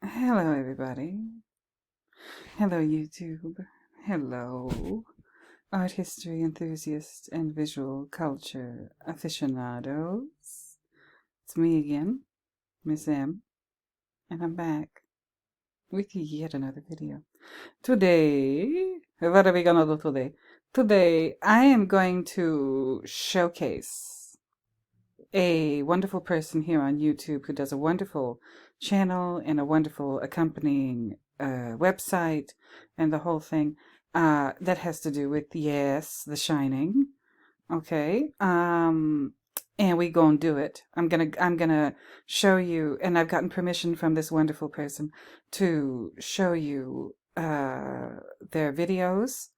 Hello, everybody. Hello, YouTube. Hello, art history enthusiasts and visual culture aficionados. It's me again, Miss M, and I'm back with yet another video. Today, what are we gonna do today? Today, I am going to showcase a wonderful person here on YouTube who does a wonderful channel and a wonderful accompanying website and the whole thing that has to do with, yes, The Shining. Okay. And we gonna do it. I'm gonna show you, and I've gotten permission from this wonderful person to show you their videos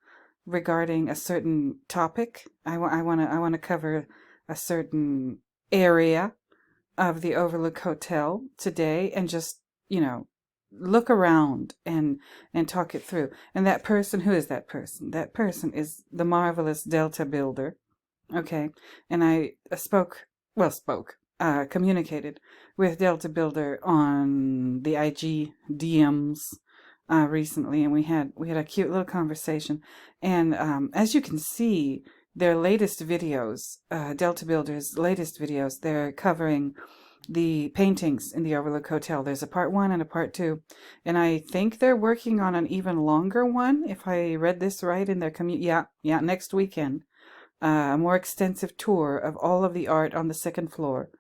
regarding a certain topic. I wanna cover a certain area of the Overlook Hotel today and just, look around and talk it through. And that person, who is that person? That person is the marvelous Deltabuilder. Okay. And I communicated with Deltabuilder on the IG DMs recently, and we had a cute little conversation. And as you can see, their latest videos, Deltabuilder's latest videos, they're covering the paintings in the Overlook Hotel. There's a part 1 and a part 2, and I think they're working on an even longer one, if I read this right in their next weekend. A more extensive tour of all of the art on the second floor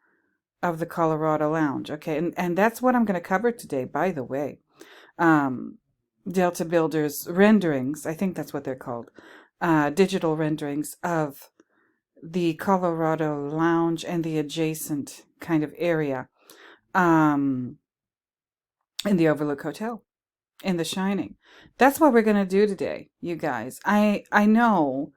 of the Colorado Lounge. Okay, and that's what I'm going to cover today, by the way. Deltabuilder's renderings, I think that's what they're called, digital renderings of the Colorado Lounge and the adjacent kind of area in the Overlook Hotel, in The Shining. That's what we're going to do today, you guys. I know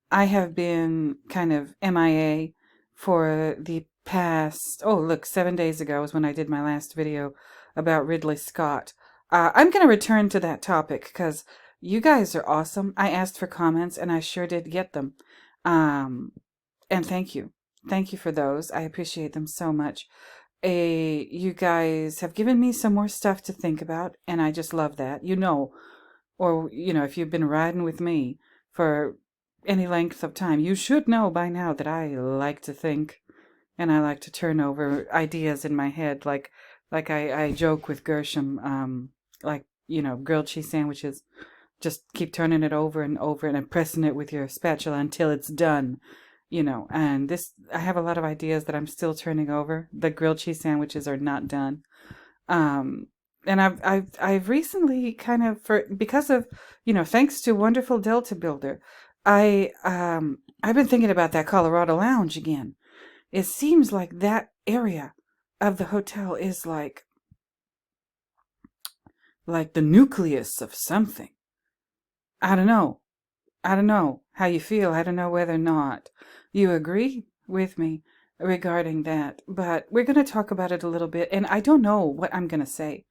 I have been kind of MIA for the past, 7 days ago was when I did my last video about Ridley Scott. I'm going to return to that topic because you guys are awesome. I asked for comments and I sure did get them. And thank you. Thank you for those. I appreciate them so much. You guys have given me some more stuff to think about, and I just love that. If you've been riding with me for any length of time, you should know by now that I like to think, and I like to turn over ideas in my head, like I joke with Gershom, grilled cheese sandwiches. Just keep turning it over and over and pressing it with your spatula until it's done. And I have a lot of ideas that I'm still turning over. The grilled cheese sandwiches are not done. And I've recently because of, thanks to wonderful Deltabuilder, I've been thinking about that Colorado Lounge again. It seems like that area of the hotel is like the nucleus of something. I don't know. I don't know how you feel. I don't know whether or not you agree with me regarding that, but we're going to talk about it a little bit, and I don't know what I'm going to say.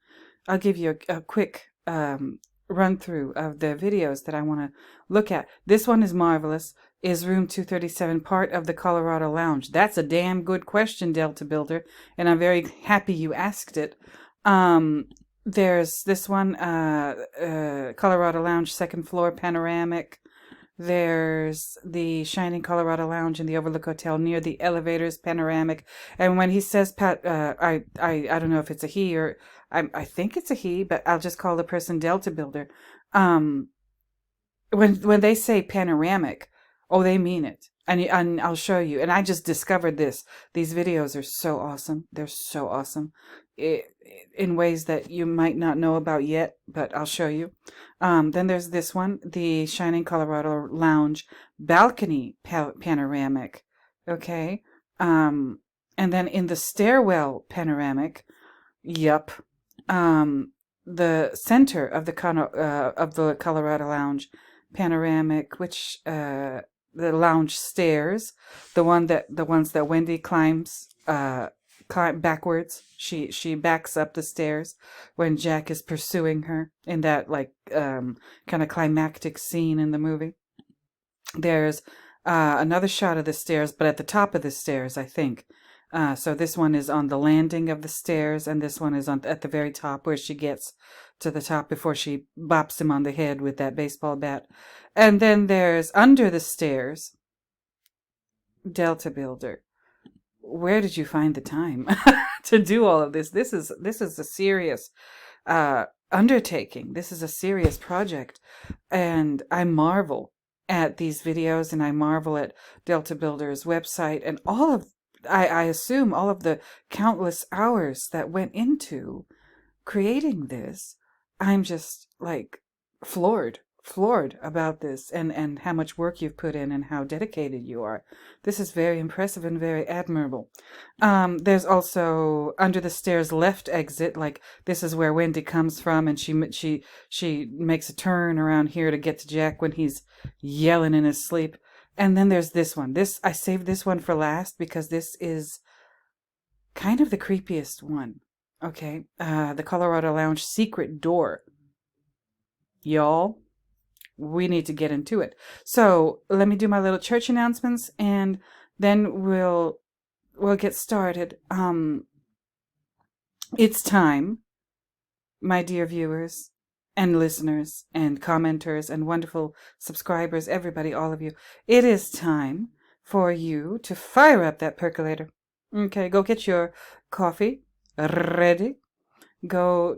I'll give you a quick run through of the videos that I want to look at. This one is marvelous. Is room 237 part of the Colorado Lounge? That's a damn good question, Deltabuilder, and I'm very happy you asked it. There's this one, Colorado Lounge, second floor, Panoramic. There's the Shining Colorado Lounge in the Overlook Hotel near the elevators, Panoramic. And when he says I don't know if it's a he or I think it's a he, but I'll just call the person Deltabuilder. When they say Panoramic, they mean it. And I'll show you. And I just discovered this. These videos are so awesome. They're so awesome. In ways that you might not know about yet, but I'll show you. Then there's this one, the Shining Colorado Lounge balcony panoramic. Okay. And then in the stairwell panoramic, yep. The center of the Colorado Lounge panoramic, which the lounge stairs, the ones that Wendy climbs backwards. She backs up the stairs when Jack is pursuing her in that kind of climactic scene in the movie. There's another shot of the stairs, but at the top of the stairs, I think, So this one is on the landing of the stairs, and this one is on at the very top where she gets to the top before she bops him on the head with that baseball bat. And then there's under the stairs, Deltabuilder. Where did you find the time to do all of this? This is a serious undertaking. This is a serious project, and I marvel at these videos, and I marvel at Deltabuilder's website and all of I assume all of the countless hours that went into creating this. I'm just like floored about this, and how much work you've put in and how dedicated you are. This is very impressive and very admirable. There's also under the stairs left exit, like this is where Wendy comes from, and she makes a turn around here to get to Jack when he's yelling in his sleep. And then there's this one. I saved this one for last because this is kind of the creepiest one. Okay, the Colorado Lounge secret door. Y'all, we need to get into it. So let me do my little church announcements, and then we'll get started. It's time, my dear viewers and listeners and commenters and wonderful subscribers, everybody, all of you. It is time for you to fire up that percolator. Okay, go get your coffee ready. Go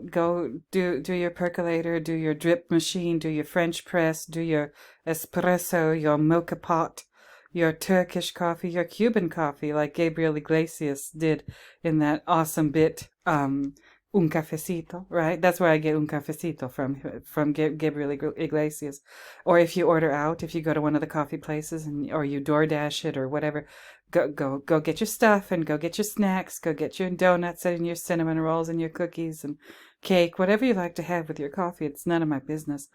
do your percolator, do your drip machine, do your French press, do your espresso, your mocha pot, your Turkish coffee, your Cuban coffee, like Gabriel Iglesias did in that awesome bit, Un Cafecito, right? That's where I get Un Cafecito from Gabriel Iglesias. Or if you order out, if you go to one of the coffee places or you DoorDash it or whatever, go get your stuff and go get your snacks, go get your donuts and your cinnamon rolls and your cookies and cake, whatever you like to have with your coffee. It's none of my business.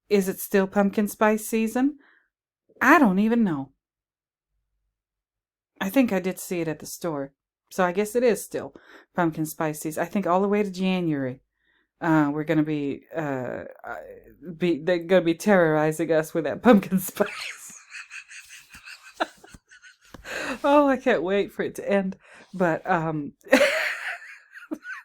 Is it still pumpkin spice season? I don't even know. I think I did see it at the store. So I guess it is still pumpkin spice season. I think all the way to January, we're gonna be they're gonna be terrorizing us with that pumpkin spice. Oh, I can't wait for it to end. But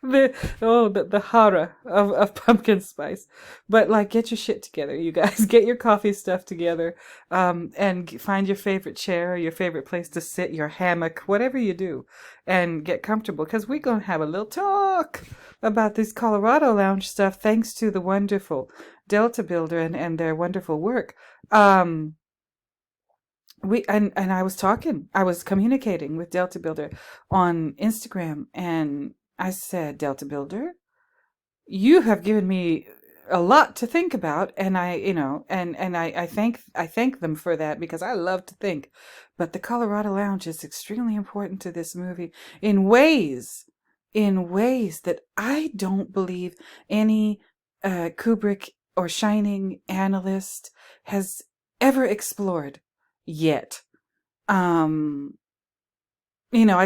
the horror of pumpkin spice. But like, get your shit together, you guys. Get your coffee stuff together, and find your favorite chair, your favorite place to sit, your hammock, whatever you do, and get comfortable, because we're gonna have a little talk about this Colorado Lounge stuff, thanks to the wonderful Deltabuilder and their wonderful work. I was communicating with Deltabuilder on Instagram, and I said, Deltabuilder, you have given me a lot to think about, and I thank them for that, because I love to think. But the Colorado Lounge is extremely important to this movie in ways that I don't believe any Kubrick or Shining analyst has ever explored yet. I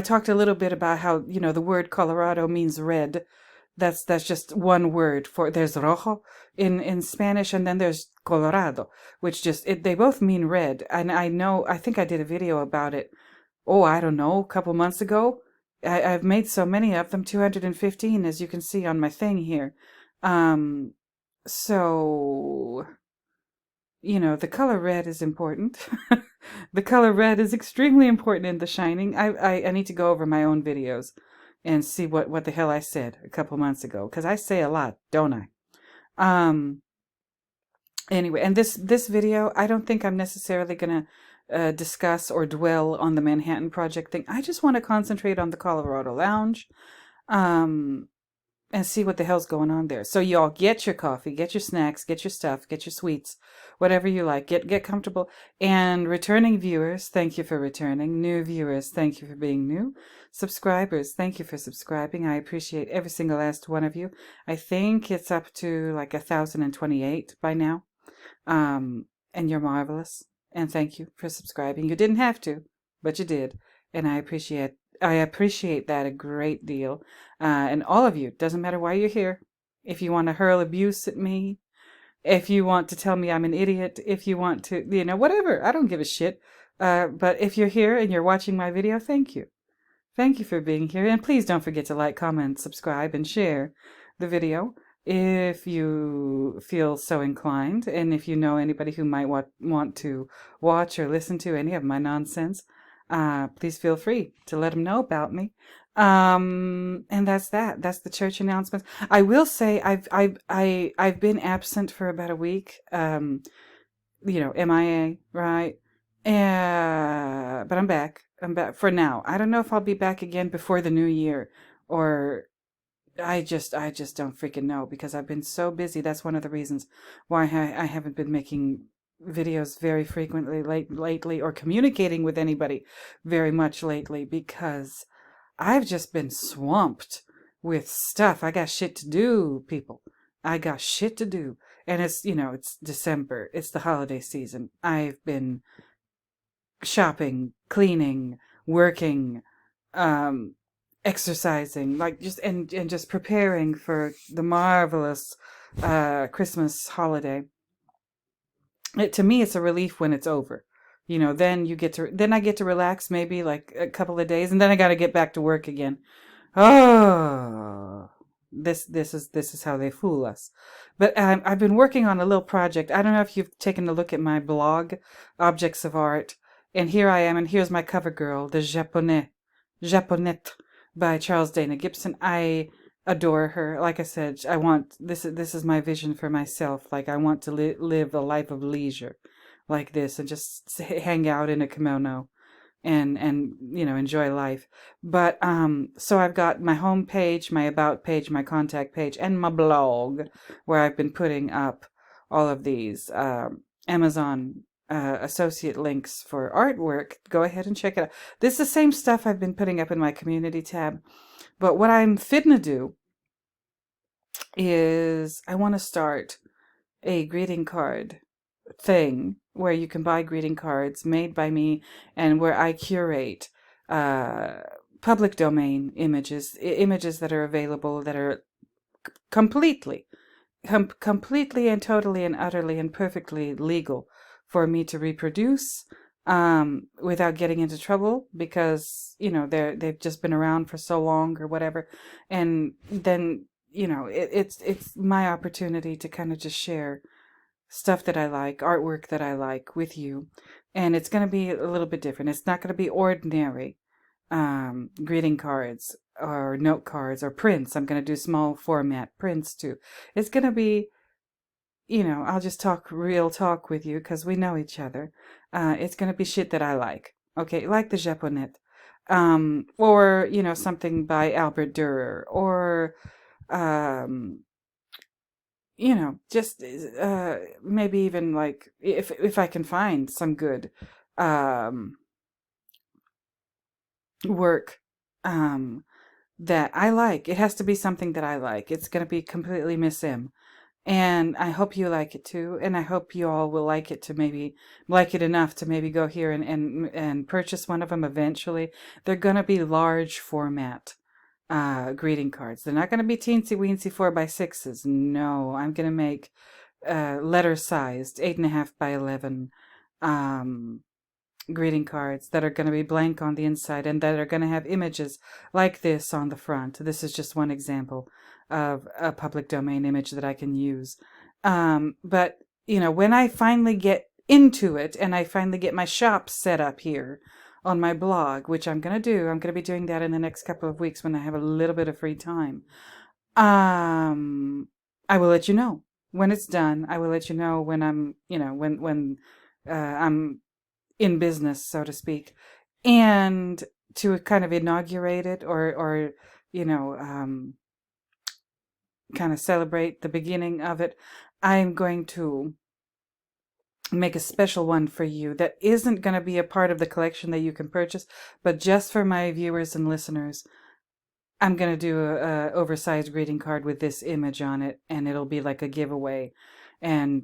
talked a little bit about how, the word Colorado means red. That's just one word for, there's rojo in Spanish, and then there's Colorado, which they both mean red. And I think I did a video about it. Oh, I don't know, a couple months ago. I've made so many of them, 215, as you can see on my thing here. So, the color red is important. The color red is extremely important in The Shining. I need to go over my own videos and see what the hell I said a couple months ago, because I say a lot, don't I? Anyway, and this video, I don't think I'm necessarily going to discuss or dwell on the Manhattan Project thing. I just want to concentrate on the Colorado Lounge. And see what the hell's going on there. So y'all, get your coffee, get your snacks, get your stuff, get your sweets, whatever you like. Get comfortable. And returning viewers, thank you for returning. New viewers, thank you for being new. Subscribers, thank you for subscribing. I appreciate every single last one of you. I think it's up to like 1,028 by now. And you're marvelous. And thank you for subscribing. You didn't have to, but you did. And I appreciate that a great deal. And all of you, doesn't matter why you're here. If you want to hurl abuse at me, if you want to tell me I'm an idiot, if you want to, whatever, I don't give a shit. But if you're here and you're watching my video, thank you. Thank you for being here. And please don't forget to like, comment, subscribe, and share the video if you feel so inclined. And if you know anybody who might want to watch or listen to any of my nonsense, please feel free to let them know about me. And that's that. That's the church announcements. I will say I've been absent for about a week. MIA, right? But I'm back. I'm back for now. I don't know if I'll be back again before the new year, or I just don't freaking know, because I've been so busy. That's one of the reasons why I haven't been making videos very frequently lately, or communicating with anybody very much lately, because I've just been swamped with stuff. I got shit to do, people. I got shit to do. And it's December. It's the holiday season. I've been shopping, cleaning, working, exercising, like just preparing for the marvelous Christmas holiday. To me, it's a relief when it's over. Then I get to relax maybe like a couple of days, and then I got to get back to work again. Oh, this is how they fool us. But I've been working on a little project. I don't know if you've taken a look at my blog, Objects of Art, and here I am, and here's my cover girl, the Japonette by Charles Dana Gibson. I adore her. Like I said, this is my vision for myself. Like, I want to live a life of leisure like this, and just hang out in a kimono and enjoy life. But so I've got my home page, my about page, my contact page, and my blog, where I've been putting up all of these Amazon associate links for artwork. Go ahead and check it out. This is the same stuff I've been putting up in my community tab. But what I'm fitting to do is I want to start a greeting card thing where you can buy greeting cards made by me, and where I curate public domain images that are available, that are completely and totally and utterly and perfectly legal for me to reproduce without getting into trouble, because they've just been around for so long or whatever. And then it's my opportunity to kind of just share stuff that I like, artwork that I like with you. And it's going to be a little bit different. It's not going to be ordinary greeting cards or note cards or prints. I'm going to do small format prints too. It's going to be, I'll just talk real talk with you because we know each other. It's going to be shit that I like. Okay, like the Japonette. Or, something by Albert Dürer, or just maybe even like if I can find some good work that I like. It has to be something that I like. It's going to be completely Miss M. And I hope you like it too. And I hope you all will like it, to maybe like it enough to maybe go here and purchase one of them eventually. They're going to be large format greeting cards. They're not going to be teensy weensy 4x6s. No, I'm going to make letter sized 8.5 by 11 greeting cards that are going to be blank on the inside, and that are going to have images like this on the front. This is just one example of a public domain image that I can use. But when I finally get into it, and I finally get my shop set up here on my blog, which I'm going to do. I'm going to be doing that in the next couple of weeks when I have a little bit of free time. I will let you know when it's done. I will let you know when I'm, when I'm in business, so to speak. And to kind of inaugurate it, or kind of celebrate the beginning of it, I'm going to make a special one for you that isn't going to be a part of the collection that you can purchase, but just for my viewers and listeners. I'm going to do a oversized greeting card with this image on it, and it'll be like a giveaway. And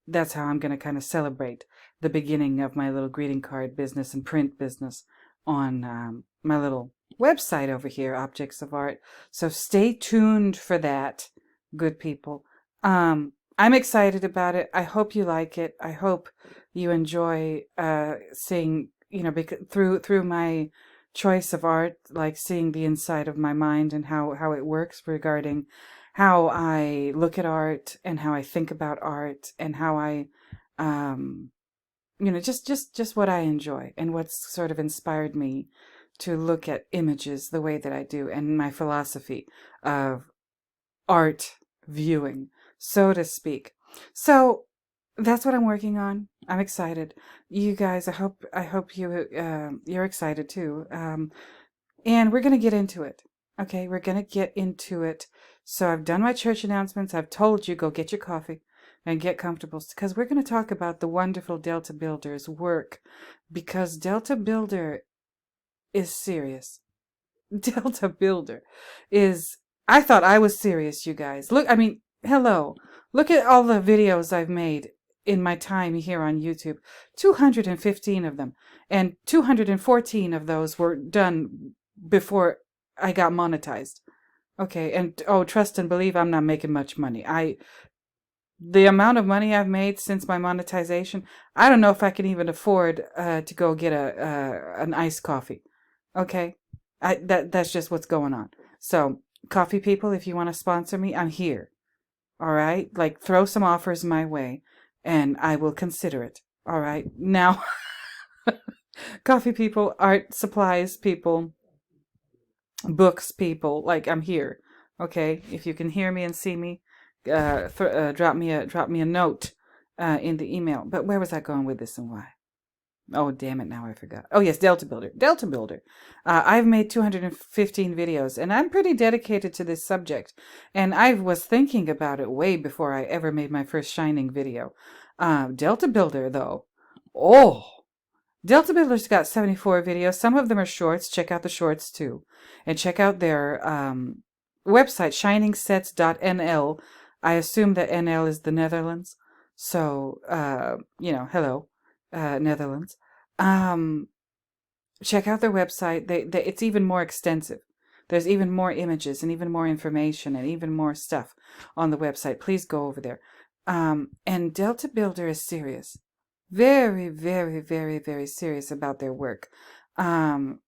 that's how I'm going to kind of celebrate the beginning of my little greeting card business and print business on my little website over here, Objects of Art. So stay tuned for that, good people. I'm excited about it. I hope you like it. I hope you enjoy seeing, through my choice of art, like seeing the inside of my mind and how it works regarding how I look at art and how I think about art and how I, just what I enjoy and what's sort of inspired me to look at images the way that I do, and my philosophy of art viewing, so to speak. So that's what I'm working on. I'm excited. You guys, I hope you're excited too. And we're gonna get into it. Okay, we're gonna get into it. So I've done my church announcements. I've told you go get your coffee and get comfortable, because we're gonna talk about the wonderful Deltabuilder's work, because Deltabuilder is serious. Deltabuilder is. I thought I was serious, you guys. Look, I mean, hello. Look at all the videos I've made in my time here on YouTube. 215 of them. And 214 of those were done before I got monetized. Okay, and trust and believe I'm not making much money. The amount of money I've made since my monetization, I don't know if I can even afford to go get an iced coffee. Okay? That's just what's going on. So, coffee people, if you want to sponsor me, I'm here. All right? Like, throw some offers my way, and I will consider it. All right? Now, coffee people, art supplies people, books people, like, I'm here. Okay? If you can hear me and see me, drop me a note in the email. But where was I going with this and why? Oh, damn it, now I forgot. Oh, yes, Deltabuilder. I've made 215 videos, and I'm pretty dedicated to this subject. And I was thinking about it way before I ever made my first Shining video. Deltabuilder, though. Oh! Deltabuilder's got 74 videos. Some of them are shorts. Check out the shorts, too. And check out their website, shiningsets.nl. I assume that NL is the Netherlands. So, hello. Netherlands. Check out their website. It's even more extensive. There's even more images and even more information and even more stuff on the website. Please go over there. And Deltabuilder is serious. Very, very, very, very serious about their work. In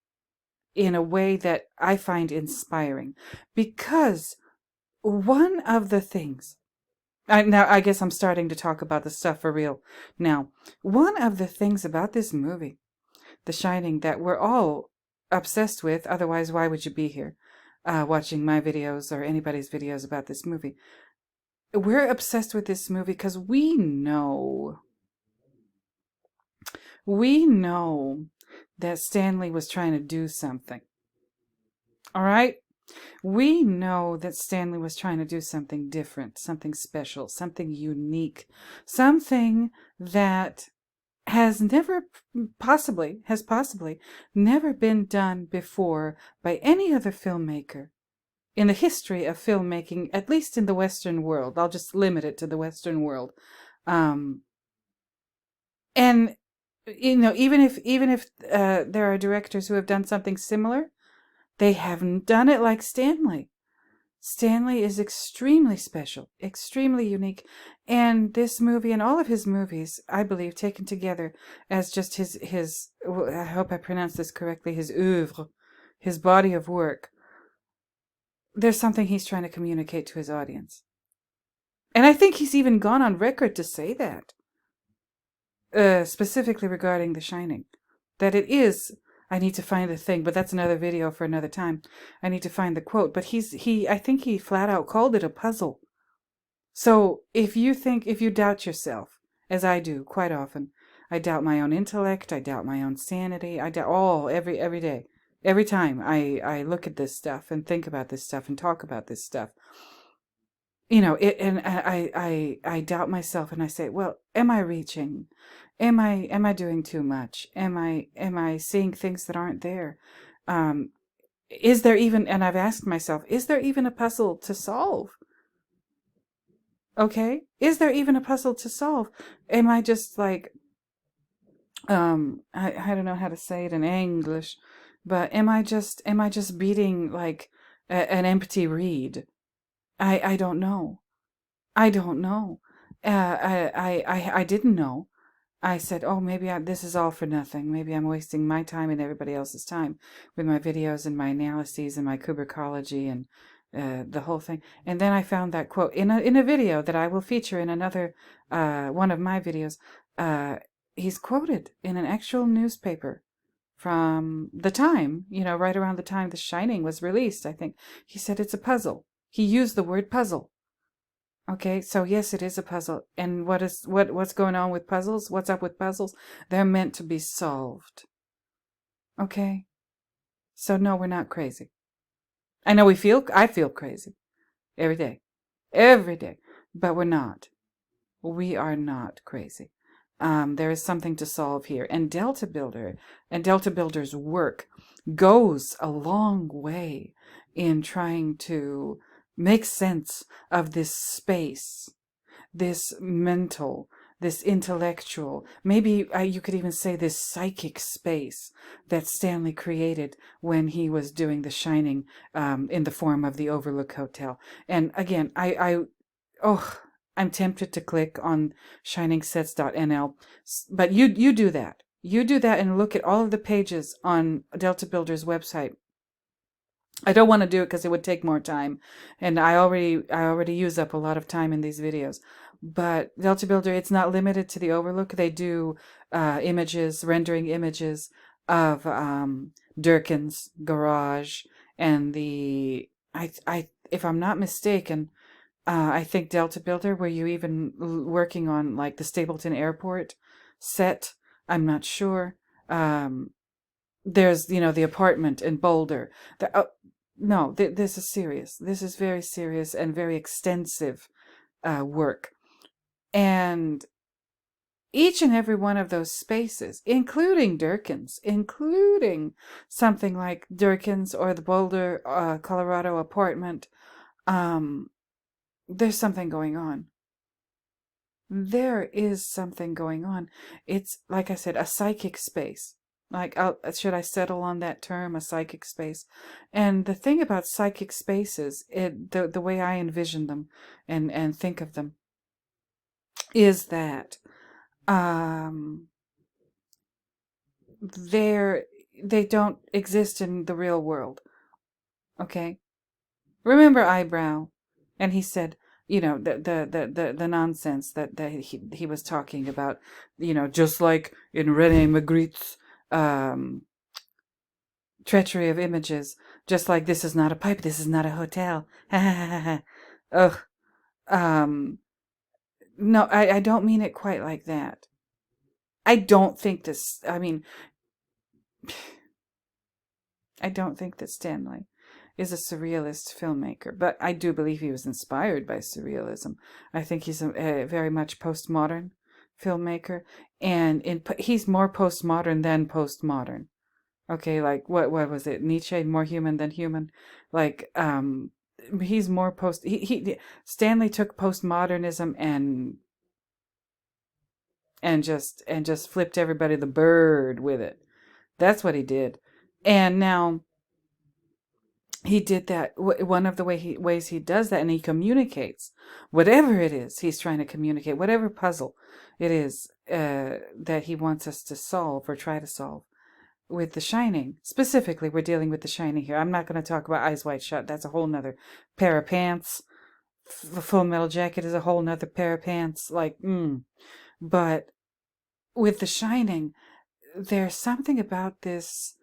a way that I find inspiring. Because one of the things, now I guess I'm starting to talk about the stuff for real now. One of the things about this movie, The Shining, that we're all obsessed with, otherwise why would you be here watching my videos or anybody's videos about this movie? We're obsessed with this movie because we know that Stanley was trying to do something. All right? We know that Stanley was trying to do something different, something special, something unique, something that has possibly never been done before by any other filmmaker in the history of filmmaking, at least in the Western world. I'll just limit it to the Western world. And even if there are directors who have done something similar, they haven't done it like Stanley. Stanley is extremely special, extremely unique, and this movie and all of his movies, I believe, taken together as just his I hope I pronounced this correctly, his oeuvre, his body of work, there's something he's trying to communicate to his audience. And I think he's even gone on record to say that, specifically regarding The Shining, that it is... I need to find the thing, but that's another video for another time. I need to find the quote, but I think he flat out called it a puzzle. So if you doubt yourself, as I do quite often, I doubt my own intellect, I doubt my own sanity, I doubt every day, every time I look at this stuff and think about this stuff and talk about this stuff. And I doubt myself, and I say, well, am I reaching? Am I doing too much? Am I seeing things that aren't there? Is there even, and I've asked myself, is there even a puzzle to solve? Okay? Is there even a puzzle to solve? Am I just like, I don't know how to say it in English, but am I just beating like an empty reed? I don't know. I don't know. I didn't know. I said, oh, maybe this is all for nothing. Maybe I'm wasting my time and everybody else's time with my videos and my analyses and my Kubrickology and the whole thing. And then I found that quote in a video that I will feature in another one of my videos. He's quoted in an actual newspaper from the time, right around the time The Shining was released, I think. He said it's a puzzle. He used the word puzzle. Okay, so yes, it is a puzzle. And what's going on with puzzles? What's up with puzzles? They're meant to be solved. Okay? So no, we're not crazy. I know I feel crazy every day. Every day. But we're not. We are not crazy. There is something to solve here. And Deltabuilder's work goes a long way in trying to make sense of this space, this mental, this intellectual, maybe you could even say this psychic space that Stanley created when he was doing The Shining in the form of the Overlook Hotel. And again, I'm tempted to click on shiningsets.nl, but you do that. You do that and look at all of the pages on Deltabuilder's website. I don't want to do it because it would take more time, and I already use up a lot of time in these videos. But Deltabuilder, it's not limited to the Overlook. They do rendering images of Durkin's garage and if I'm not mistaken, I think Deltabuilder, were you even working on like the Stapleton Airport set? I'm not sure. There's the apartment in Boulder. No, this is serious. This is very serious and very extensive work. And each and every one of those spaces, including Durkin's, including something like Durkin's or the Boulder, Colorado apartment, there's something going on. There is something going on. It's, like I said, a psychic space. Like, should I settle on that term, a psychic space? And the thing about psychic spaces, the way I envision them and think of them, is that they don't exist in the real world. Okay? Remember Eyebrow? And he said, the nonsense that he was talking about, just like in Rene Magritte's treachery of images, just like this is not a pipe, this is not a hotel. Ugh. No, I don't mean it quite like that. I don't think that Stanley is a surrealist filmmaker, but I do believe he was inspired by surrealism. I think he's a very much postmodern filmmaker, and he's more postmodern than postmodern. Okay, like what was it? Nietzsche, more human than human. Like he's more Stanley took postmodernism and just flipped everybody the bird with it. That's what he did. And now he did that. One of the ways he does that, and he communicates whatever it is he's trying to communicate, whatever puzzle it is that he wants us to solve or try to solve. With The Shining, specifically, we're dealing with The Shining here. I'm not going to talk about Eyes Wide Shut. That's a whole nother pair of pants. The Full Metal Jacket is a whole nother pair of pants. But with The Shining, there's something about this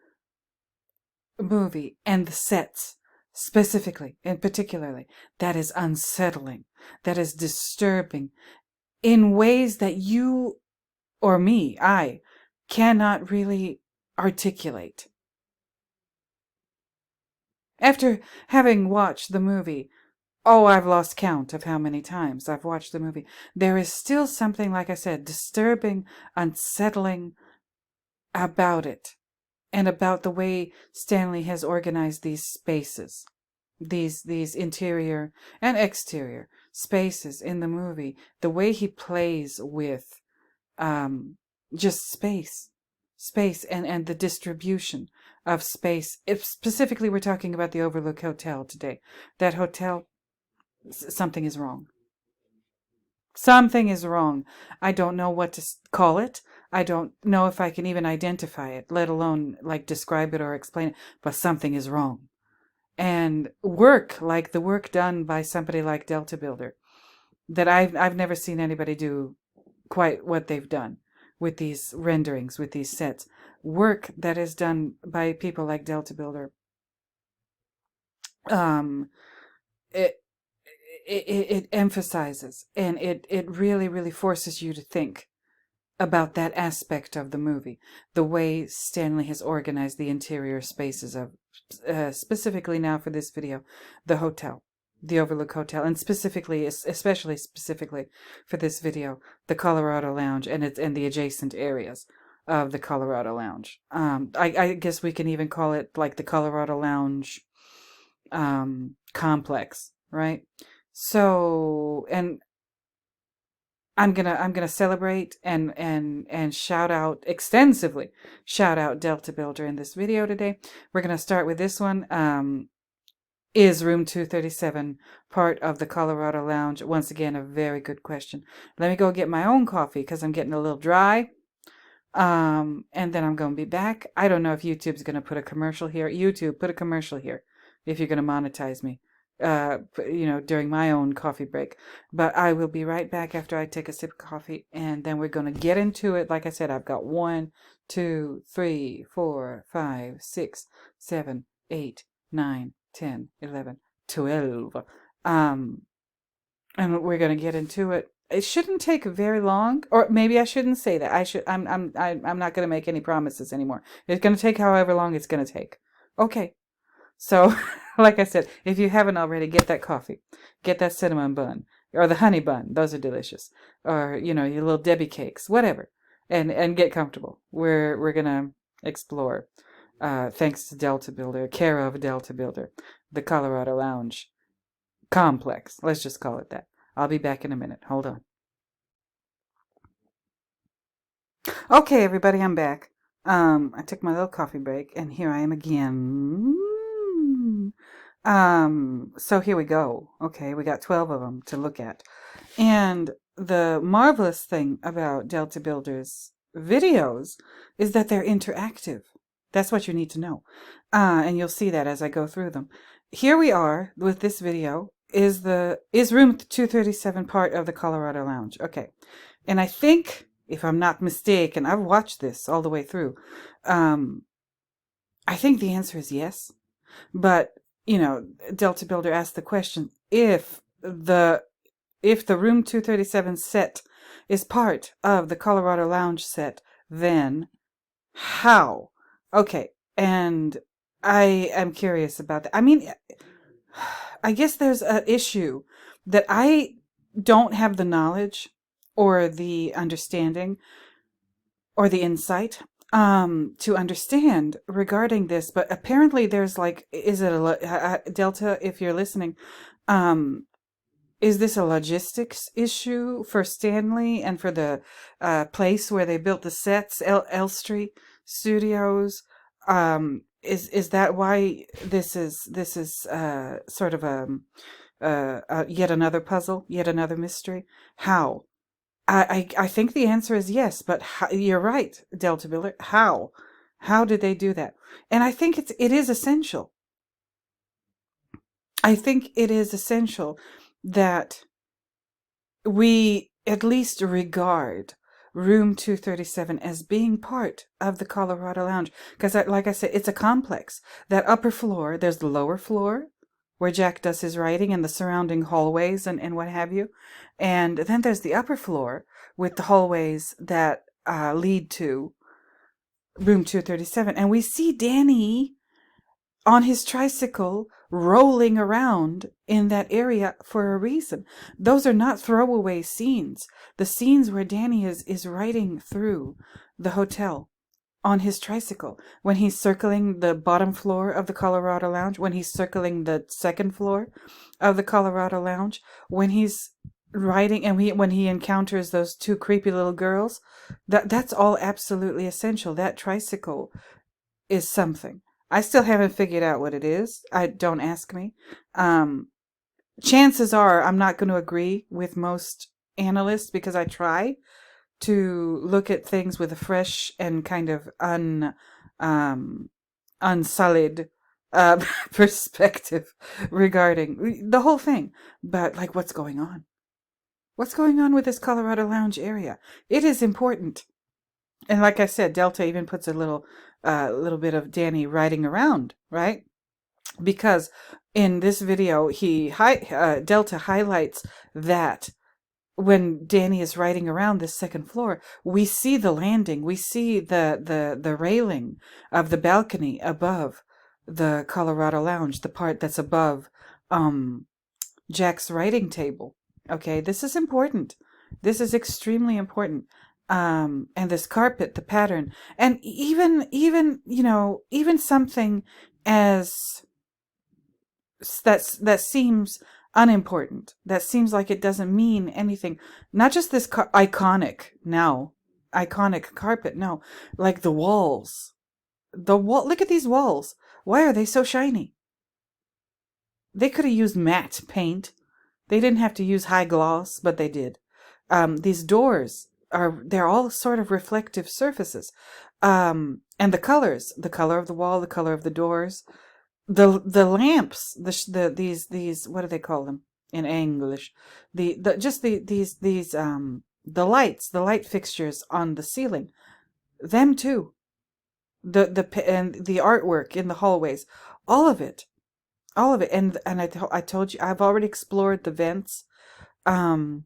movie and the sets, specifically and particularly, that is unsettling, that is disturbing, in ways that you or me, I, cannot really articulate. After having watched the movie, I've lost count of how many times I've watched the movie, there is still something, like I said, disturbing, unsettling about it, and about the way Stanley has organized these spaces, these interior and exterior spaces in the movie, the way he plays with just space and the distribution of space. If specifically we're talking about the Overlook Hotel today, that hotel, something is wrong. Something is wrong. I don't know what to call it. I don't know if I can even identify it, let alone like describe it or explain it, but something is wrong. And work, like the work done by somebody like Deltabuilder, that I've never seen anybody do quite what they've done with these renderings, with these sets. Work that is done by people like Deltabuilder. Um, it, it emphasizes, and it really, really forces you to think about that aspect of the movie, the way Stanley has organized the interior spaces of, specifically now for this video, the hotel, the Overlook Hotel, and specifically, especially specifically for this video, the Colorado Lounge and the adjacent areas of the Colorado Lounge. I guess we can even call it like the Colorado Lounge complex, right? So, and I'm gonna celebrate and shout out extensively, shout out Deltabuilder in this video today. We're gonna start with this one. Is room 237 part of the Colorado Lounge? Once again, a very good question. Let me go get my own coffee because I'm getting a little dry. And then I'm gonna be back. I don't know if YouTube's gonna put a commercial here. YouTube, put a commercial here if you're gonna monetize me. During my own coffee break. But I will be right back after I take a sip of coffee, and then we're going to get into it. Like I said, I've got 1, 2, 3, 4, 5, 6, 7, 8, 9, 10, 11, 12. And we're going to get into it. It shouldn't take very long, or maybe I shouldn't say that. I'm not going to make any promises anymore. It's going to take however long it's going to take. Okay. So, like I said, if you haven't already, get that coffee, get that cinnamon bun, or the honey bun. Those are delicious. Or, your little Debbie cakes, whatever. And get comfortable. We're going to explore, thanks to Deltabuilder, care of Deltabuilder, the Colorado Lounge complex. Let's just call it that. I'll be back in a minute. Hold on. Okay, everybody, I'm back. I took my little coffee break, and here I am again. So here we go. Okay, we got 12 of them to look at. And the marvelous thing about Deltabuilder's videos is that they're interactive. That's what you need to know. And you'll see that as I go through them. Here we are with this video. Is room 237 part of the Colorado Lounge? Okay. And I think, if I'm not mistaken, I've watched this all the way through. I think the answer is yes. But, Deltabuilder asked the question, if the room 237 set is part of the Colorado Lounge set, then how? Okay, and I am curious about that. I mean, I guess there's an issue that I don't have the knowledge or the understanding or the insight to understand regarding this, but apparently there's like, is it Delta, if you're listening, is this a logistics issue for Stanley and for the place where they built the sets, Elstree Studios? Is that why this is sort of yet another puzzle, yet another mystery? How? I think the answer is yes, but you're right, Deltabuilder. How? How did they do that? And I think it is essential. I think it is essential that we at least regard room 237 as being part of the Colorado Lounge. Because like I said, it's a complex. That upper floor, there's the lower floor where Jack does his writing and the surrounding hallways and what have you. And then there's the upper floor with the hallways that lead to room 237. And we see Danny on his tricycle rolling around in that area for a reason. Those are not throwaway scenes. The scenes where Danny is riding through the hotel on his tricycle, when he's circling the bottom floor of the Colorado Lounge, when he's circling the second floor of the Colorado Lounge, when he's riding and when he encounters those two creepy little girls, that's all absolutely essential. That tricycle is something. I still haven't figured out what it is. Don't ask me. Chances are I'm not going to agree with most analysts because I tried to look at things with a fresh and kind of unsullied perspective regarding the whole thing. But like, what's going on? What's going on with this Colorado Lounge area? It is important. And like I said, Delta even puts a little bit of Danny riding around, right? Because in this video, Delta highlights that when Danny is riding around this second floor, we see the landing, we see the railing of the balcony above the Colorado Lounge, the part that's above Jack's writing table. Okay, this is important. This is extremely important. And this carpet, the pattern, and even something as that seems unimportant, that seems like it doesn't mean anything. Not just this iconic carpet, no, like the walls. Look at these walls. Why are they so shiny? They could have used matte paint. They didn't have to use high gloss, but they did. These doors they're all sort of reflective surfaces. And the colors, the color of the wall, the color of the doors, the lamps, these what do they call them in English? The lights, the light fixtures on the ceiling, them too. And the artwork in the hallways, all of it. And I told you, I've already explored the vents in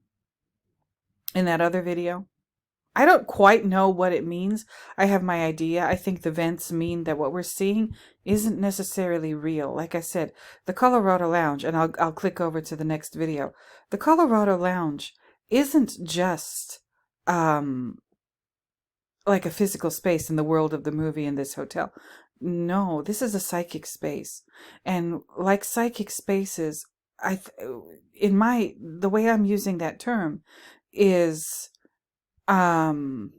that other video. I don't quite know what it means. I have my idea. I think the vents mean that what we're seeing isn't necessarily real. Like I said, the Colorado Lounge, and I'll click over to the next video. The Colorado Lounge isn't just like a physical space in the world of the movie in this hotel. No, this is a psychic space. And like psychic spaces, the way I'm using that term is kind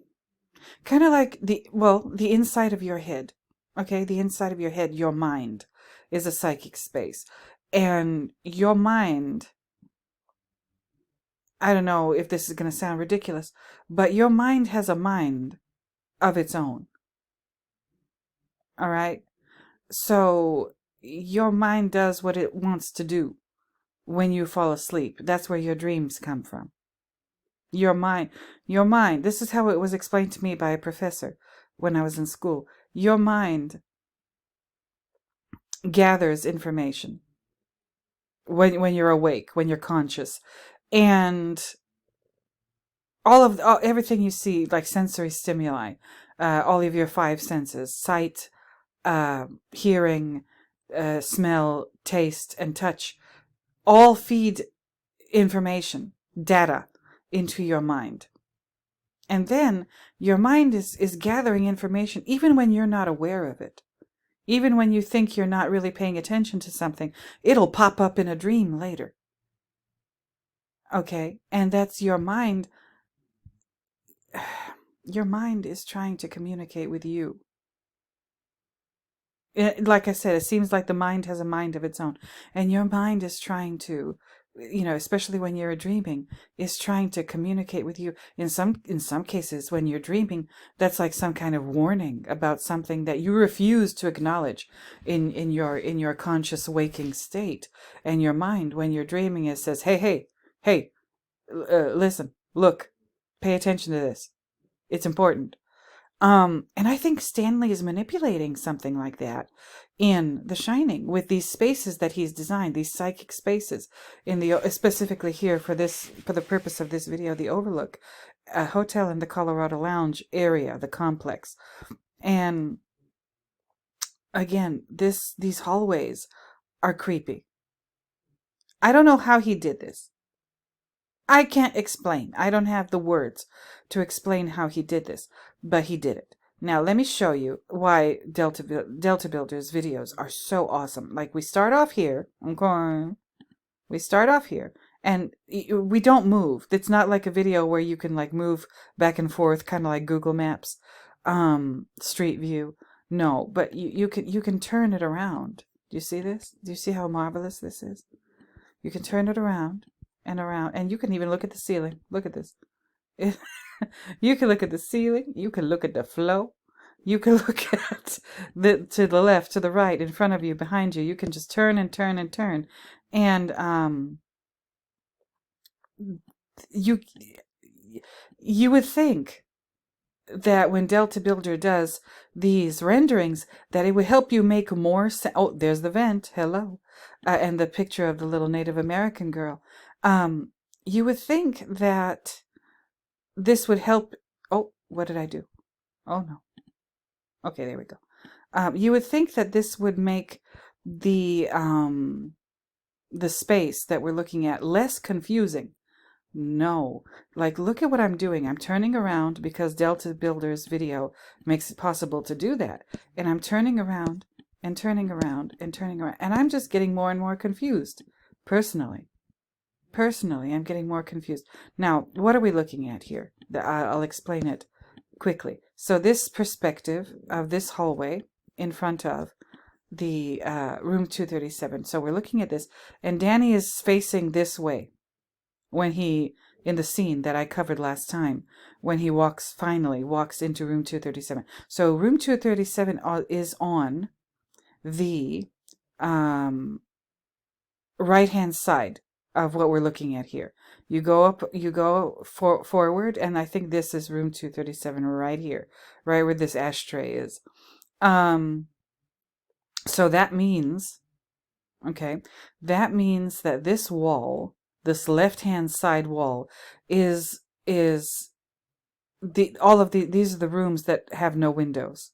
of like the inside of your head. Okay, the inside of your head, your mind, is a psychic space. And your mind, I don't know if this is going to sound ridiculous, but your mind has a mind of its own. All right? So your mind does what it wants to do when you fall asleep. That's where your dreams come from. Your mind, this is how it was explained to me by a professor when I was in school. Your mind gathers information when you're awake, when you're conscious. And everything you see, like sensory stimuli, all of your five senses, sight, hearing, smell, taste, and touch, all feed information, data, into your mind. And then your mind is gathering information even when you're not aware of it. Even when you think you're not really paying attention to something, it'll pop up in a dream later. Okay? And that's your mind. Your mind is trying to communicate with you. Like I said, it seems like the mind has a mind of its own. And your mind is trying to, especially when you're dreaming, is trying to communicate with you. In some cases, when you're dreaming, that's like some kind of warning about something that you refuse to acknowledge in your conscious waking state. And your mind, when you're dreaming, it says, hey, listen, look, pay attention to this. It's important. And I think Stanley is manipulating something like that in The Shining with these spaces that he's designed, these psychic spaces specifically here for the purpose of this video, the Overlook, a hotel in the Colorado Lounge area, the complex. And again, these hallways are creepy. I don't know how he did this. I can't explain. I don't have the words to explain how he did this, but he did it. Now, let me show you why Deltabuilder's videos are so awesome. Like, we start off here, okay? We start off here, and we don't move. It's not like a video where you can, like, move back and forth, kind of like Google Maps, Street View. No, but you can turn it around. Do you see this? Do you see how marvelous this is? You can turn it around and around, and you can even look at the ceiling. Look at this. You can look at the ceiling. You can look at the floor. You can look at to the left, to the right, in front of you, behind you. You can just turn and turn and turn, and you you would think that when Deltabuilder does these renderings, that it would help you make more sense. Oh, there's the vent. Hello, and the picture of the little Native American girl. You would think that this would help. Oh, what did I do? Oh no. Okay, there we go. You would think that this would make the space that we're looking at less confusing. No, like look at what I'm doing. I'm turning around because Deltabuilder's video makes it possible to do that. And I'm turning around and turning around and turning around. And I'm just getting more and more confused. Personally, I'm getting more confused. Now, what are we looking at here? I'll explain it quickly. So this perspective of this hallway in front of the room 237. So we're looking at this, and Danny is facing this way when he, in the scene that I covered last time, when he finally walks into room 237. So room 237 is on the right-hand side of what we're looking at here. You go up, you go forward, and I think this is room 237 right here, right where this ashtray is. So that means, okay, that means that this wall, this left-hand side wall, is these are the rooms that have no windows.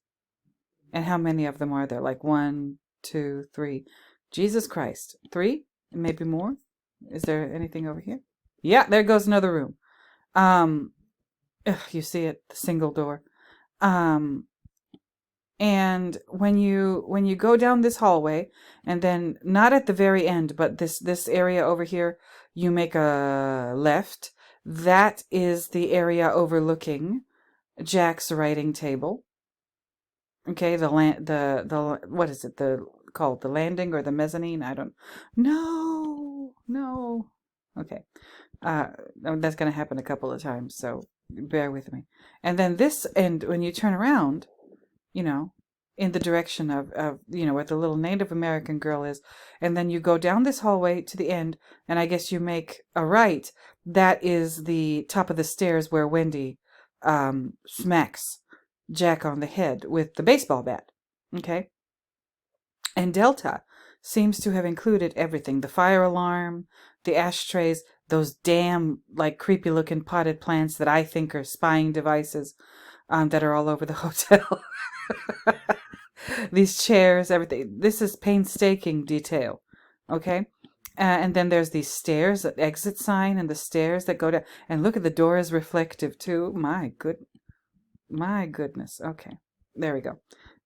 And how many of them are there? Like 1, 2, 3. Jesus Christ, 3, maybe more. Is there anything over here? Yeah, there goes another room. You see it, the single door. And when you go down this hallway, and then not at the very end, but this area over here, you make a left. That is the area overlooking Jack's writing table. Okay, the what is it? Called the landing or the mezzanine? I don't. No. Okay, that's going to happen a couple of times, so bear with me. And then this end, when you turn around, in the direction of where the little Native American girl is, and then you go down this hallway to the end, and I guess you make a right. That is the top of the stairs where Wendy smacks Jack on the head with the baseball bat. Okay? And Delta seems to have included everything. The fire alarm, the ashtrays, those damn, like, creepy-looking potted plants that I think are spying devices that are all over the hotel. These chairs, everything. This is painstaking detail. Okay? And then there's these stairs, the exit sign, and the stairs that go down. And look at the door is reflective, too. My goodness. Okay. There we go.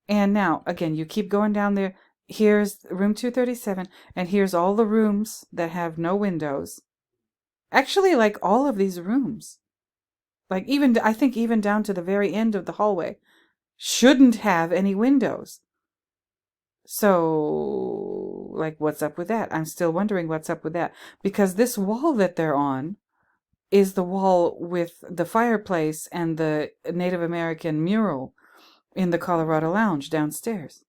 And now, again, you keep going down there. Here's room 237, and here's all the rooms that have no windows. Actually, like all of these rooms. Like I think even down to the very end of the hallway shouldn't have any windows. So, like, what's up with that? I'm still wondering what's up with that. Because this wall that they're on is the wall with the fireplace and the Native American mural in the Colorado Lounge downstairs.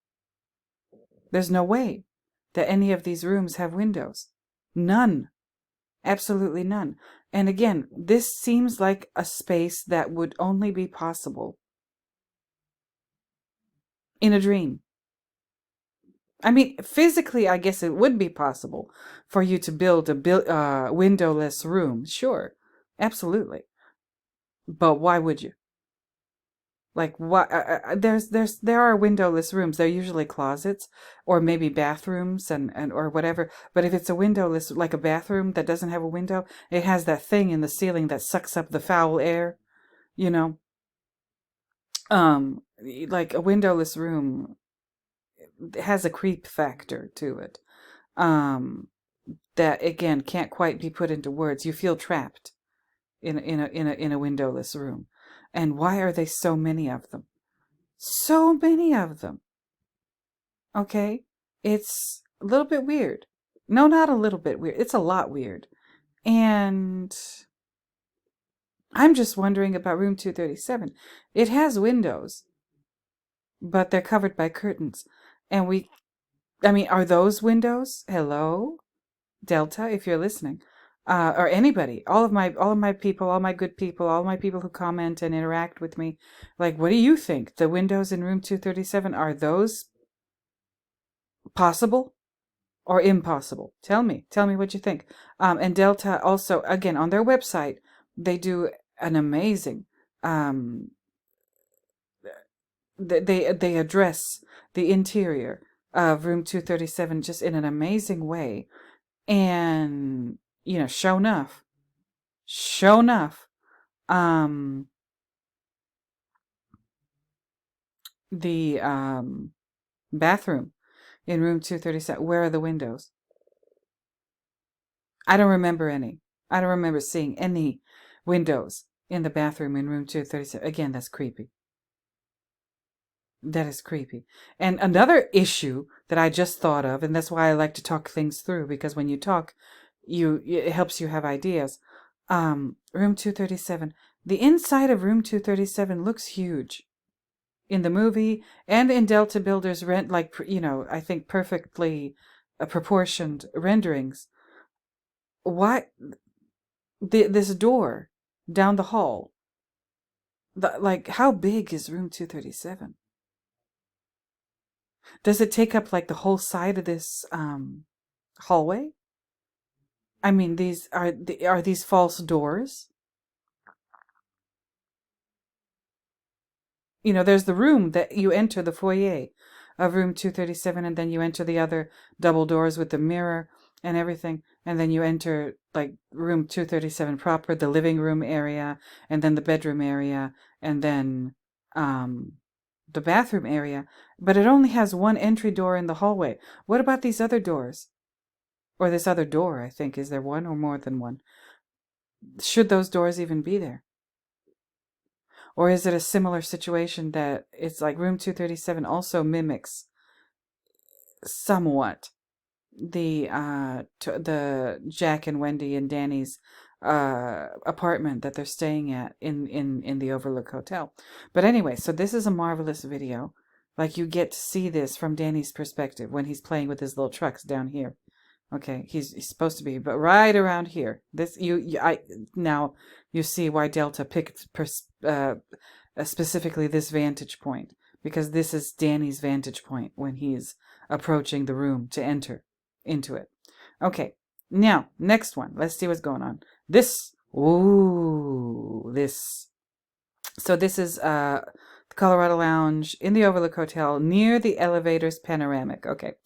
There's no way that any of these rooms have windows. None. Absolutely none. And again, this seems like a space that would only be possible in a dream. I mean, physically, I guess it would be possible for you to build a windowless room. Sure. Absolutely. But why would you? Like, what? There are windowless rooms. They're usually closets or maybe bathrooms and or whatever. But if it's a windowless, like a bathroom that doesn't have a window, it has that thing in the ceiling that sucks up the foul air, like a windowless room has a creep factor to it. That again can't quite be put into words. You feel trapped in a windowless room. And why are there so many of them? So many of them. Okay? It's a little bit weird. No, not a little bit weird. It's a lot weird. And I'm just wondering about room 237. It has windows, but they're covered by curtains. And are those windows? Hello, Delta, if you're listening, or anybody, all of my people, all my good people, all my people who comment and interact with me, like, what do you think? The windows in room 237, are those possible or impossible? Tell me what you think. And Delta also, again, on their website, they do an amazing, they address the interior of room 237 just in an amazing way. And, show enough, the bathroom in room 237, where are the windows? I don't remember any. I don't remember seeing any windows in the bathroom in room 237. Again, that's creepy. That is creepy. And another issue that I just thought of, and that's why I like to talk things through, because when you talk, it helps you have ideas. Room 237. The inside of room 237 looks huge in the movie and in Deltabuilder's I think perfectly proportioned renderings. Why this door down the hall? How big is room 237? Does it take up like the whole side of this hallway? I mean, these are these false doors? There's the room that you enter, the foyer of room 237, and then you enter the other double doors with the mirror and everything, and then you enter like room 237 proper, the living room area, and then the bedroom area, and then the bathroom area. But it only has one entry door in the hallway. What about these other doors? Or this other door, I think. Is there one or more than one? Should those doors even be there? Or is it a similar situation that it's like room 237 also mimics somewhat the Jack and Wendy and Danny's apartment that they're staying at in the Overlook Hotel? But anyway, so this is a marvelous video. Like, you get to see this from Danny's perspective when he's playing with his little trucks down here. Okay, he's supposed to be, but right around here. This now you see why Delta picked specifically this vantage point, because this is Danny's vantage point when he's approaching the room to enter into it. Okay, now next one. Let's see what's going on. This. So this is the Colorado Lounge in the Overlook Hotel near the elevators Panoramic. Okay,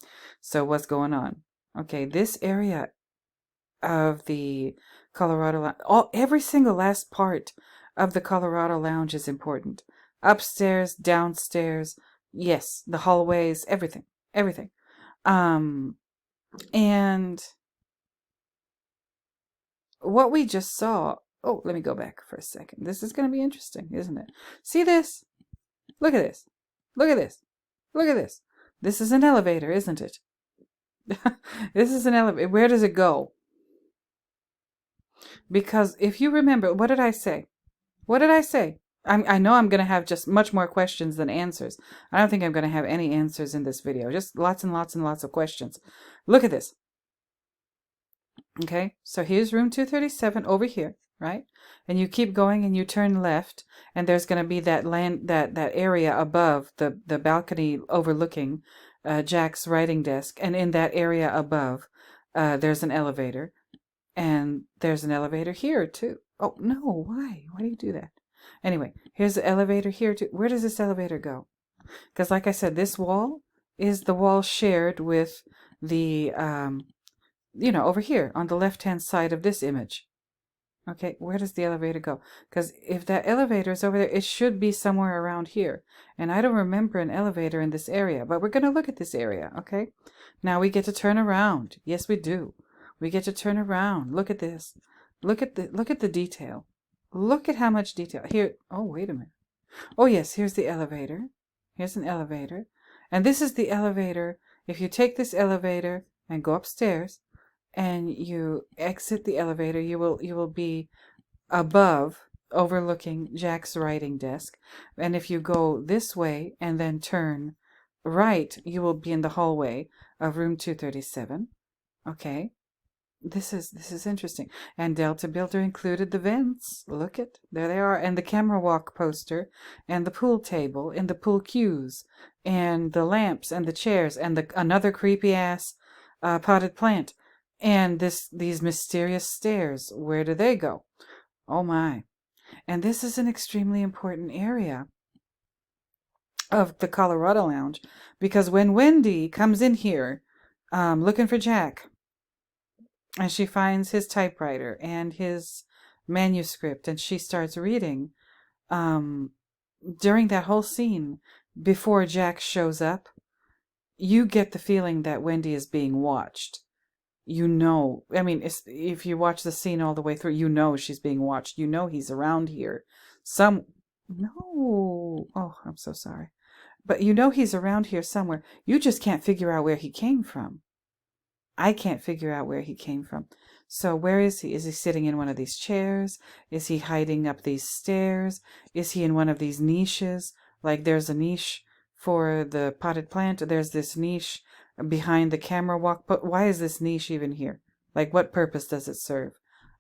so what's going on? Okay, this area of the Colorado Lounge, every single last part of the Colorado Lounge is important. Upstairs, downstairs, yes, the hallways, everything. And what we just saw, let me go back for a second. This is going to be interesting, isn't it? See this? Look at this. Look at this. Look at this. This is an elevator, isn't it? This is an elevator. Where does it go? Because if you remember, what did I say? I know I'm going to have just much more questions than answers. I don't think I'm going to have any answers in this video. Just lots and lots and lots of questions. Look at this. Okay, so here's room 237 over here, right? And you keep going and you turn left, and there's going to be that area above the balcony overlooking Jack's writing desk, and in that area above, there's an elevator, and there's an elevator here too. Oh no, why do you do that? Anyway, here's the elevator here too. Where does this elevator go? Because like I said, this wall is the wall shared with the over here on the left hand side of this image. Okay, where does the elevator go? Because if that elevator is over there, it should be somewhere around here. And I don't remember an elevator in this area, but we're going to look at this area, okay? Now we get to turn around. Yes, we do. We get to turn around. Look at this. Look at the detail. Look at how much detail. Here, oh, wait a minute. Oh, yes, here's the elevator. Here's an elevator. And this is the elevator. If you take this elevator and go upstairs, and you exit the elevator, you will be above overlooking Jack's writing desk. And if you go this way and then turn right, you will be in the hallway of room 237. Okay. This is interesting. And Deltabuilder included the vents. Look it. There they are. And the camera walk poster and the pool table and the pool cues and the lamps and the chairs and another creepy ass potted plant. And these mysterious stairs. Where do they go? Oh my. And this is an extremely important area of the Colorado Lounge, because when Wendy comes in here looking for Jack, and she finds his typewriter and his manuscript, and she starts reading, during that whole scene, before Jack shows up, you get the feeling that Wendy is being watched. You know, I mean, if you watch the scene all the way through, you know she's being watched. You know he's around here. No. Oh, I'm so sorry. But you know he's around here somewhere. You just can't figure out where he came from. I can't figure out where he came from. So where is he? Is he sitting in one of these chairs? Is he hiding up these stairs? Is he in one of these niches? Like there's a niche for the potted plant. There's this niche behind the camera walk. But why is this niche even here? Like what purpose does it serve?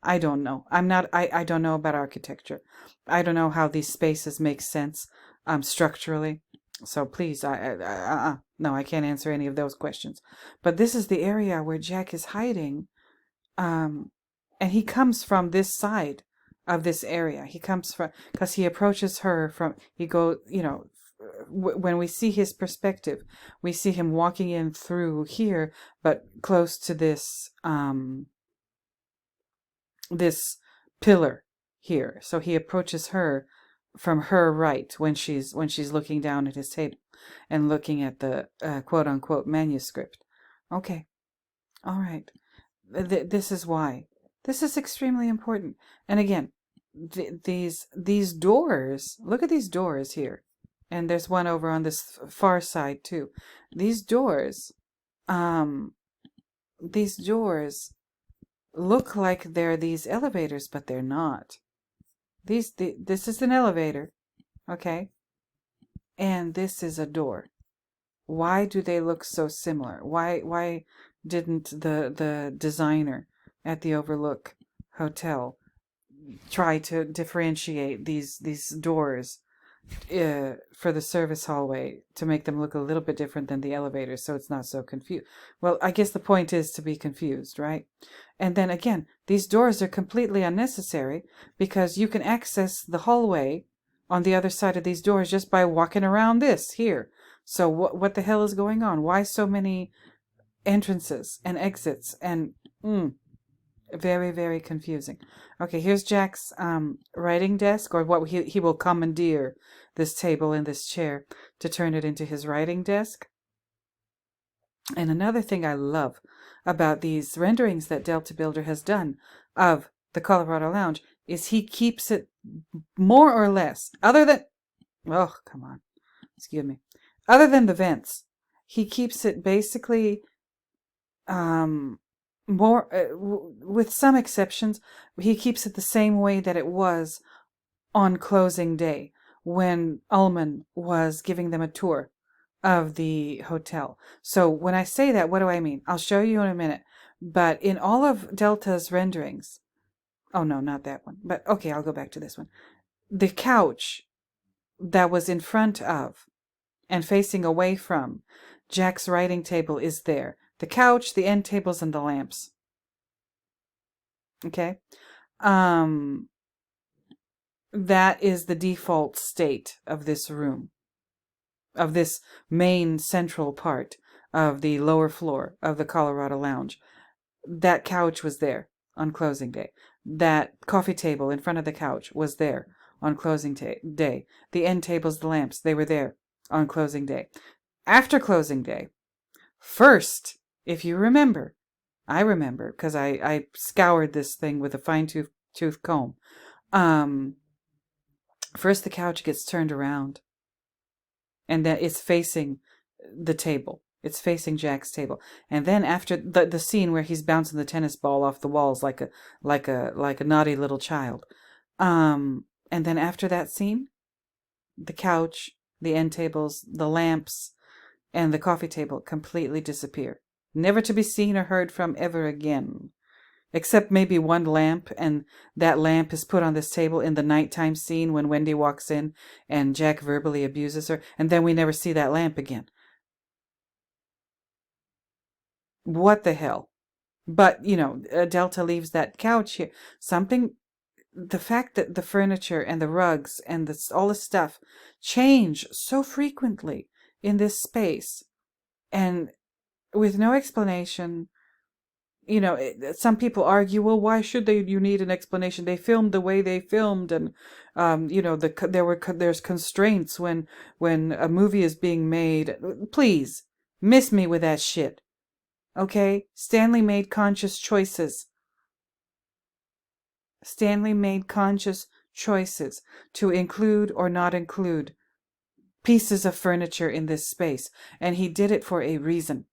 I don't know. I don't know about architecture. I don't know how these spaces make sense structurally. So please, no, I can't answer any of those questions. But this is the area where Jack is hiding, and he comes from this side of this area. He comes from, because he approaches her from, when we see his perspective, we see him walking in through here, but close to this, this pillar here. So he approaches her from her right when she's looking down at his table and looking at the quote unquote manuscript. Okay. All right. This is why. This is extremely important. And again, these doors, look at these doors here. And there's one over on this far side too. These doors look like they're these elevators, but they're not. This is an elevator, okay? And this is a door. Why do they look so similar? Why didn't the designer at the Overlook Hotel try to differentiate these doors for the service hallway to make them look a little bit different than the elevators, so it's not so confused? Well, I guess the point is to be confused, right? And then again, these doors are completely unnecessary because you can access the hallway on the other side of these doors just by walking around this here. So what the hell is going on? Why so many entrances and exits? And very, very confusing. Okay, here's Jack's writing desk, or what he will commandeer this table and this chair to turn it into his writing desk. And another thing I love about these renderings that Deltabuilder has done of the Colorado Lounge is he keeps it more or less, other than, oh, come on, excuse me, other than the vents, he keeps it basically more, with some exceptions, he keeps it the same way that it was on closing day when Ullman was giving them a tour of the hotel. So when I say that, what do I mean? I'll show you in a minute. But in all of Delta's renderings, oh no, not that one, but okay, I'll go back to this one. The couch that was in front of and facing away from Jack's writing table is there. The couch, the end tables, and the lamps. Okay? That is the default state of this room, of this main central part of the lower floor of the Colorado Lounge. That couch was there on closing day. That coffee table in front of the couch was there on closing day. The end tables, the lamps, they were there on closing day. After closing day, first, if you remember, I remember because I scoured this thing with a fine-tooth comb. First, the couch gets turned around, and then it's facing the table. It's facing Jack's table. And then after the scene where he's bouncing the tennis ball off the walls like a naughty little child, And then after that scene, the couch, the end tables, the lamps, and the coffee table completely disappear. Never to be seen or heard from ever again. Except maybe one lamp, and that lamp is put on this table in the nighttime scene when Wendy walks in and Jack verbally abuses her, and then we never see that lamp again. What the hell? But, Delta leaves that couch here. The fact that the furniture and the rugs and all the stuff change so frequently in this space and with no explanation. Some people argue, well, why should you need an explanation? They filmed the way they filmed, and there's constraints when a movie is being made. Please, miss me with that shit. Okay? Stanley made conscious choices. Stanley made conscious choices to include or not include pieces of furniture in this space, and he did it for a reason.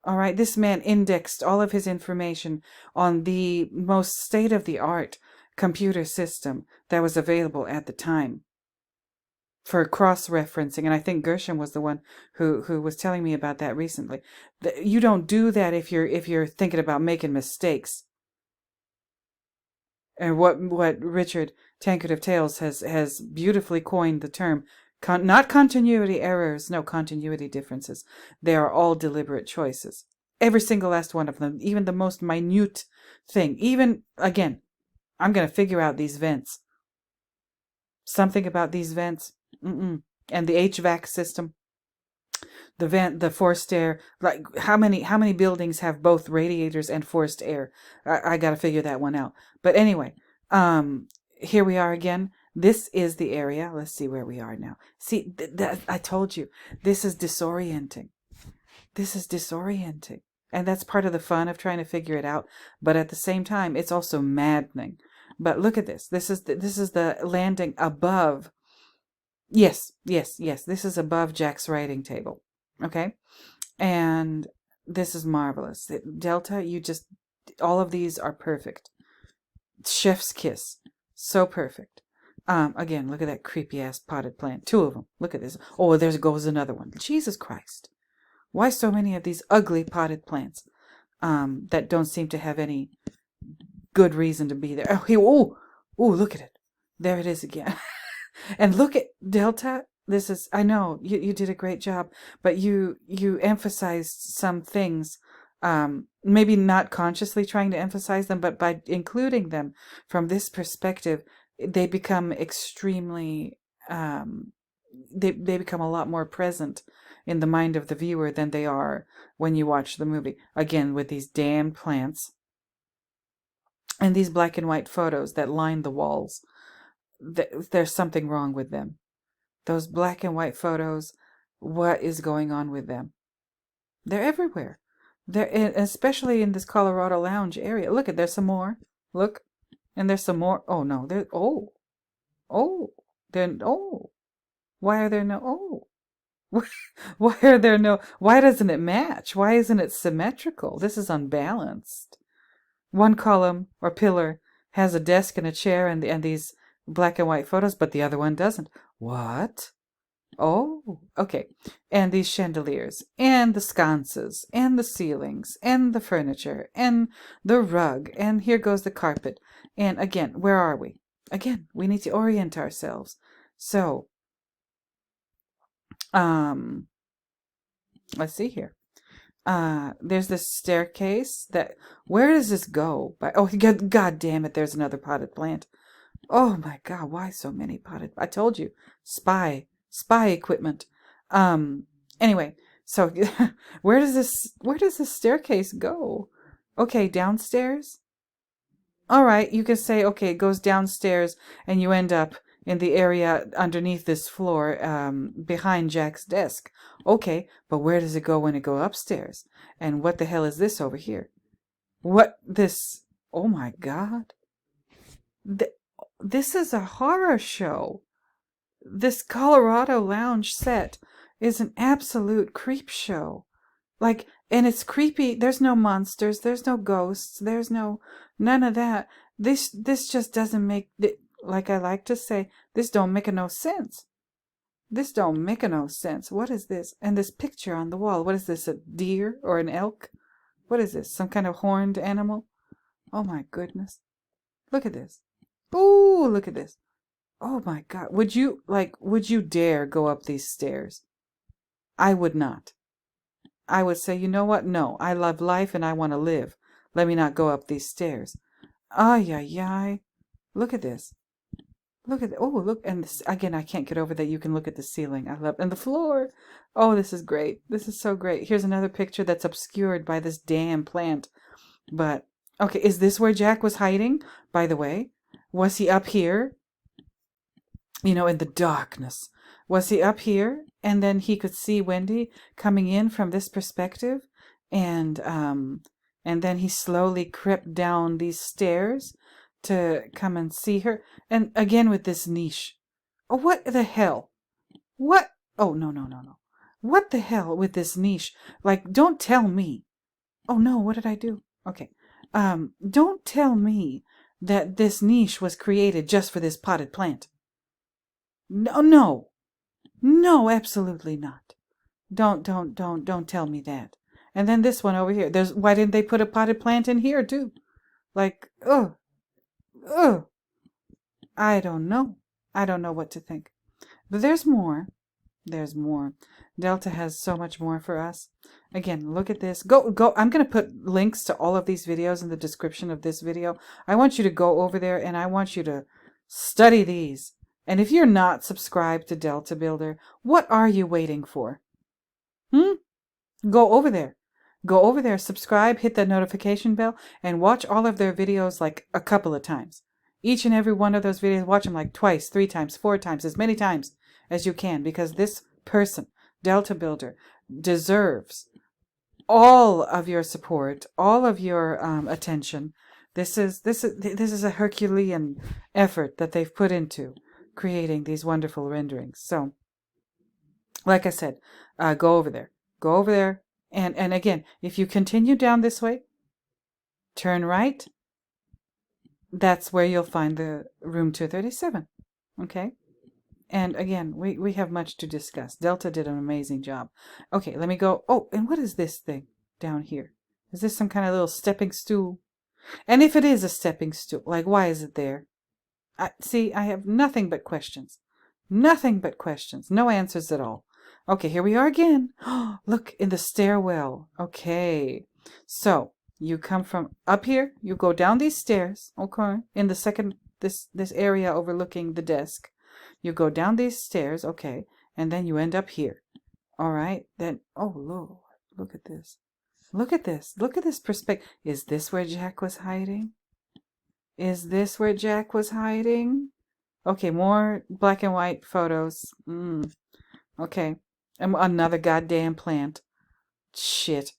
All right, this man indexed all of his information on the most state-of-the-art computer system that was available at the time for cross-referencing. And I think Gershom was the one who was telling me about that recently. You don't do that if you're thinking about making mistakes. And what Richard Tankard of Tales has beautifully coined the term, not continuity errors, no, continuity differences. They are all deliberate choices. Every single last one of them, even the most minute thing. Even, again, I'm going to figure out these vents. Something about these vents. And the HVAC system. The vent, the forced air. Like, how many buildings have both radiators and forced air? I got to figure that one out. But anyway, here we are again. This is the area. Let's see where we are now. See, I told you, this is disorienting. This is disorienting. And that's part of the fun of trying to figure it out. But at the same time, it's also maddening. But look at this. This is the landing above. Yes. This is above Jack's writing table. Okay? And this is marvelous. Delta, all of these are perfect. Chef's kiss. So perfect. Again, look at that creepy ass potted plant. 2 of them. Look at this. Oh, there goes another one. Jesus Christ. Why so many of these ugly potted plants that don't seem to have any good reason to be there? Oh, look at it. There it is again. And look at Delta. I know you did a great job, but you emphasized some things, maybe not consciously trying to emphasize them, but by including them from this perspective, they become extremely, they become a lot more present in the mind of the viewer than they are when you watch the movie. Again, with these damn plants and these black and white photos that line the walls. There's something wrong with them. Those black and white photos, what is going on with them? They're everywhere. Especially in this Colorado Lounge area. Look, there's some more. Look. And there's some more. Oh, no. Why are there no, why doesn't it match? Why isn't it symmetrical? This is unbalanced. One column or pillar has a desk and a chair and these black and white photos, but the other one doesn't. What? Oh, okay. And these chandeliers, and the sconces, and the ceilings, and the furniture, and the rug, and here goes the carpet. And again, where are we? Again, we need to orient ourselves. So, let's see here. There's this staircase where does this go? God damn it, there's another potted plant. Oh my God, why so many potted? I told you, spy equipment. Anyway, so where does this staircase go? Okay, downstairs. All right, you can say, okay, it goes downstairs and you end up in the area underneath this floor, behind Jack's desk. Okay, but where does it go when it goes upstairs? And what the hell is this over here? Oh my God. This is a horror show. This Colorado Lounge set is an absolute creep show. And it's creepy. There's no monsters. There's no ghosts. There's none of that. This just doesn't make... like I like to say, this don't make no sense. This don't make no sense. What is this? And this picture on the wall, what is this, a deer or an elk? What is this, some kind of horned animal? Oh my goodness. Look at this. Ooh, look at this. Oh my God. Would you dare go up these stairs? I would not. I would say, you know what? No, I love life and I want to live. Let me not go up these stairs. Ay, ay, ay. Look at this. Look at oh, look, and this, again, I can't get over that you can look at the ceiling. I love, and the floor. Oh, this is great. This is so great. Here's another picture that's obscured by this damn plant. But, okay, is this where Jack was hiding, by the way? Was he up here? You know, in the darkness. Was he up here? And then he could see Wendy coming in from this perspective? And then he slowly crept down these stairs to come and see her. And again with this niche. Oh, what the hell? What? Oh, no. What the hell with this niche? Like, don't tell me. Oh, no, what did I do? Okay. Don't tell me that this niche was created just for this potted plant. No, absolutely not. Don't tell me that. And then this one over here. Why didn't they put a potted plant in here too? Like, ugh. I don't know. I don't know what to think. But there's more. There's more. Delta has so much more for us. Again, look at this. Go. I'm going to put links to all of these videos in the description of this video. I want you to go over there and I want you to study these. And if you're not subscribed to Deltabuilder, what are you waiting for? Go over there. Go over there, subscribe, hit that notification bell, and watch all of their videos like a couple of times. Each and every one of those videos, watch them like twice, 3 times, 4 times, as many times as you can, because this person, Deltabuilder, deserves all of your support, all of your attention. This is a Herculean effort that they've put into creating these wonderful renderings. So, like I said, go over there. Go over there. And again, if you continue down this way, turn right, that's where you'll find the room 237. Okay? And again, we have much to discuss. Delta did an amazing job. Okay, let me go. Oh, and what is this thing down here? Is this some kind of little stepping stool? And if it is a stepping stool, like, why is it there? See, I have nothing but questions. Nothing but questions. No answers at all. Okay, here we are again. Look, in the stairwell. Okay. So, you come from up here. You go down these stairs. Okay. In the second, this area overlooking the desk. You go down these stairs. Okay. And then you end up here. All right. Then, oh, Lord. Look at this. Look at this. Look at this perspective. Is this where Jack was hiding? Is this where Jack was hiding? Okay, more black and white photos. Okay. And another goddamn plant. Shit.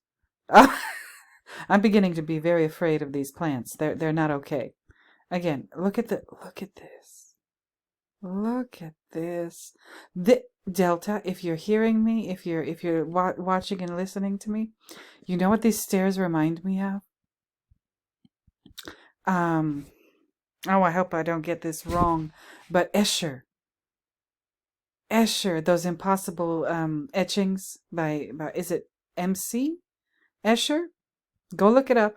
I'm beginning to be very afraid of these plants. They're not okay. Again, look at this. Look at this. Delta, if you're hearing me, if you're watching and listening to me, you know what these stairs remind me of? Oh, I hope I don't get this wrong, but Escher, those impossible etchings by is it MC Escher? Go look it up.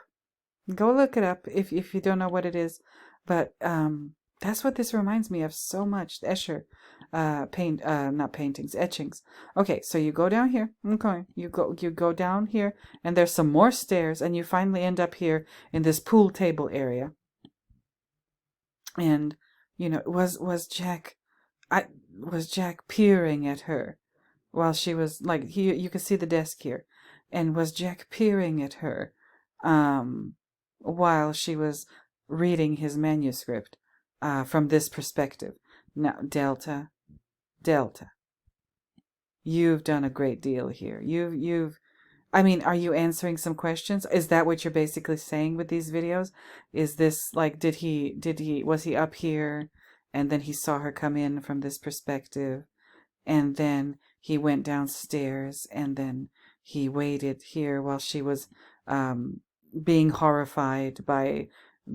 Go look it up if you don't know what it is. But that's what this reminds me of so much. Escher, not paintings, etchings. Okay, so you go down here. Okay, you go down here, and there's some more stairs, and you finally end up here in this pool table area. And you know, was Jack peering at her while she was like, you could see the desk here, and was Jack peering at her while she was reading his manuscript from this perspective? Now, Delta, you've done a great deal here. I mean, are you answering some questions? Is that what you're basically saying with these videos? Is this like, was he up here and then he saw her come in from this perspective, and then he went downstairs, and then he waited here while she was being horrified by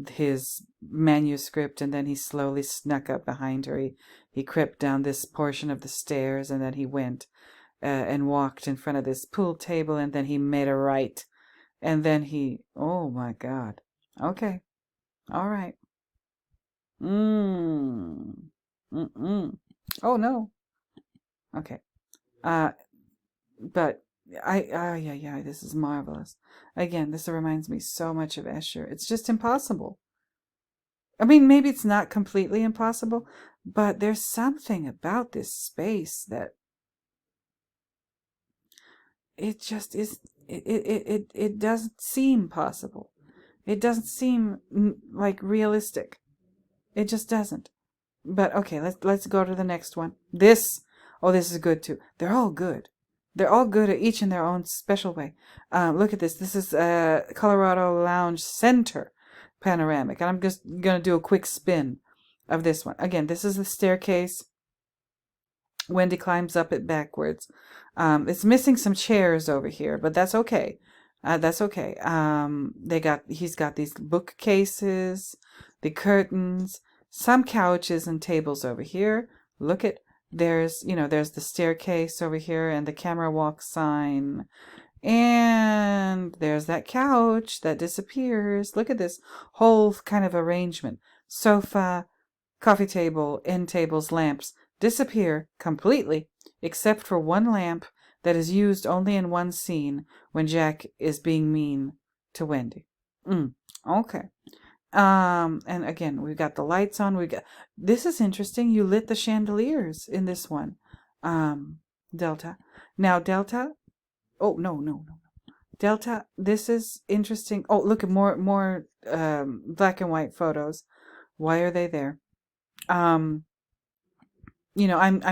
his manuscript, and then he slowly snuck up behind her. He crept down this portion of the stairs, and then he went and walked in front of this pool table, and then he made a right. And then oh my God. Okay. All right. Mm-mm. Oh no. Okay. But yeah, this is marvelous. Again, this reminds me so much of Escher. It's just impossible. I mean, maybe it's not completely impossible, but there's something about this space that it just is. It doesn't seem possible. It doesn't seem like realistic. It just doesn't. But okay, let's go to the next one. This is good too. They're all good. They're all good, each in their own special way. Look at this. This is Colorado Lounge Center Panoramic. And I'm just going to do a quick spin of this one. Again, this is the staircase. Wendy climbs up it backwards. It's missing some chairs over here, but that's okay. That's okay. He's got these bookcases, the curtains, some couches and tables over here. Look at, there's the staircase over here and the camera walk sign. And there's that couch that disappears. Look at this whole kind of arrangement. Sofa, coffee table, end tables, lamps disappear completely, except for one lamp that is used only in one scene when Jack is being mean to Wendy. Okay. And again, we've got the lights on. This is interesting. You lit the chandeliers in this one. Delta. Now, Delta. Oh, no. Delta, this is interesting. Oh, look at more black and white photos. Why are they there? I'm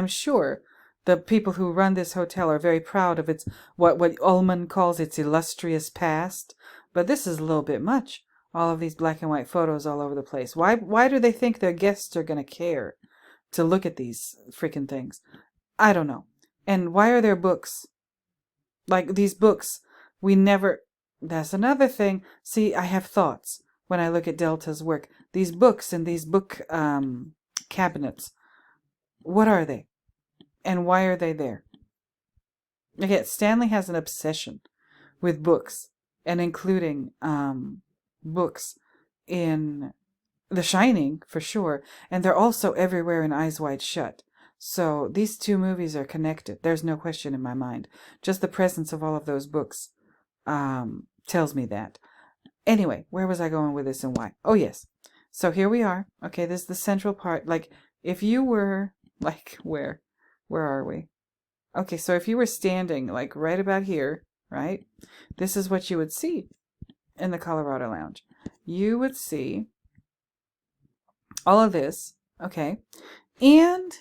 sure the people who run this hotel are very proud of its what Ullman calls its illustrious past, but this is a little bit much. All of these black and white photos all over the place. Why do they think their guests are going to care to look at these freaking things? I don't know. And why are there books? Like these books, that's another thing. See, I have thoughts when I look at Delta's work. These books and these book cabinets, what are they? And why are they there? Again, Stanley has an obsession with books, and including books in The Shining, for sure. And they're also everywhere in Eyes Wide Shut. So these two movies are connected. There's no question in my mind. Just the presence of all of those books tells me that. Anyway, where was I going with this and why? Oh, yes. So here we are. Okay, this is the central part. Like, if you were, like, where are we? Okay, so if you were standing, like, right about here, right? This is what you would see in the Colorado Lounge. You would see all of this, okay? And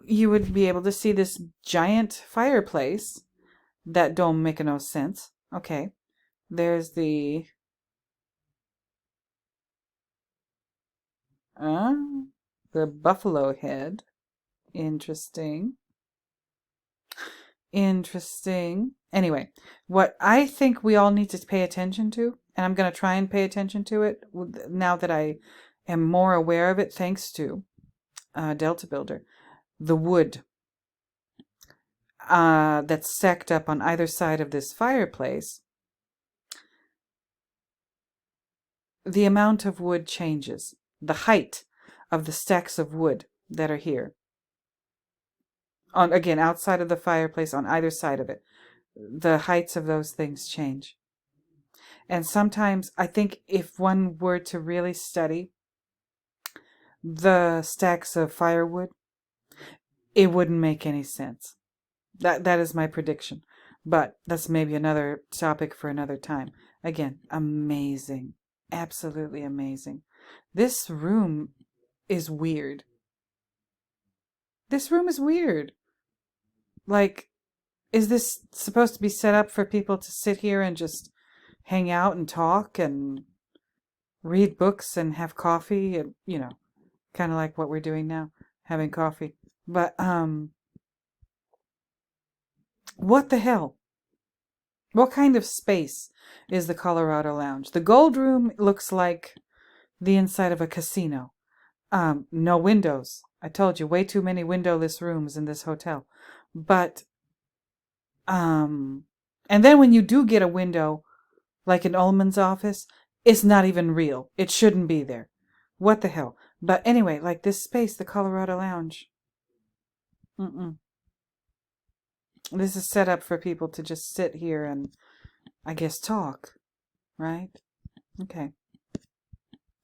you would be able to see this giant fireplace that don't make no sense. Okay, there's the buffalo head. Interesting. Anyway, what I think we all need to pay attention to, and I'm going to try and pay attention to it now that I am more aware of it, thanks to Deltabuilder. The wood that's stacked up on either side of this fireplace, the amount of wood changes. The height of the stacks of wood that are here. Again, outside of the fireplace, on either side of it, the heights of those things change. And sometimes, I think if one were to really study the stacks of firewood, it wouldn't make any sense. That is my prediction. But that's maybe another topic for another time. Again, amazing. Absolutely amazing. This room is weird. This room is weird. Like, is this supposed to be set up for people to sit here and just hang out and talk and read books and have coffee and, kind of like what we're doing now, having coffee. But, what the hell? What kind of space is the Colorado Lounge? The Gold Room looks like the inside of a casino. No windows. I told you, way too many windowless rooms in this hotel. But, and then when you do get a window, like in Ullman's office, it's not even real. It shouldn't be there. What the hell? But anyway, like this space, the Colorado Lounge. This is set up for people to just sit here and, I guess, talk, right? Okay.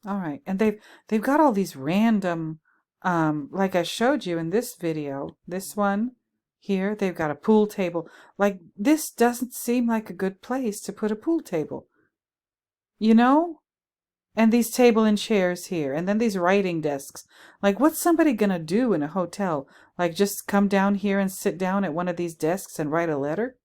All right. And they've got all these random, like I showed you in this video, this one here, they've got a pool table. Like, this doesn't seem like a good place to put a pool table, you know? And these table and chairs here, and then these writing desks. Like, what's somebody gonna do in a hotel? Like, just come down here and sit down at one of these desks and write a letter?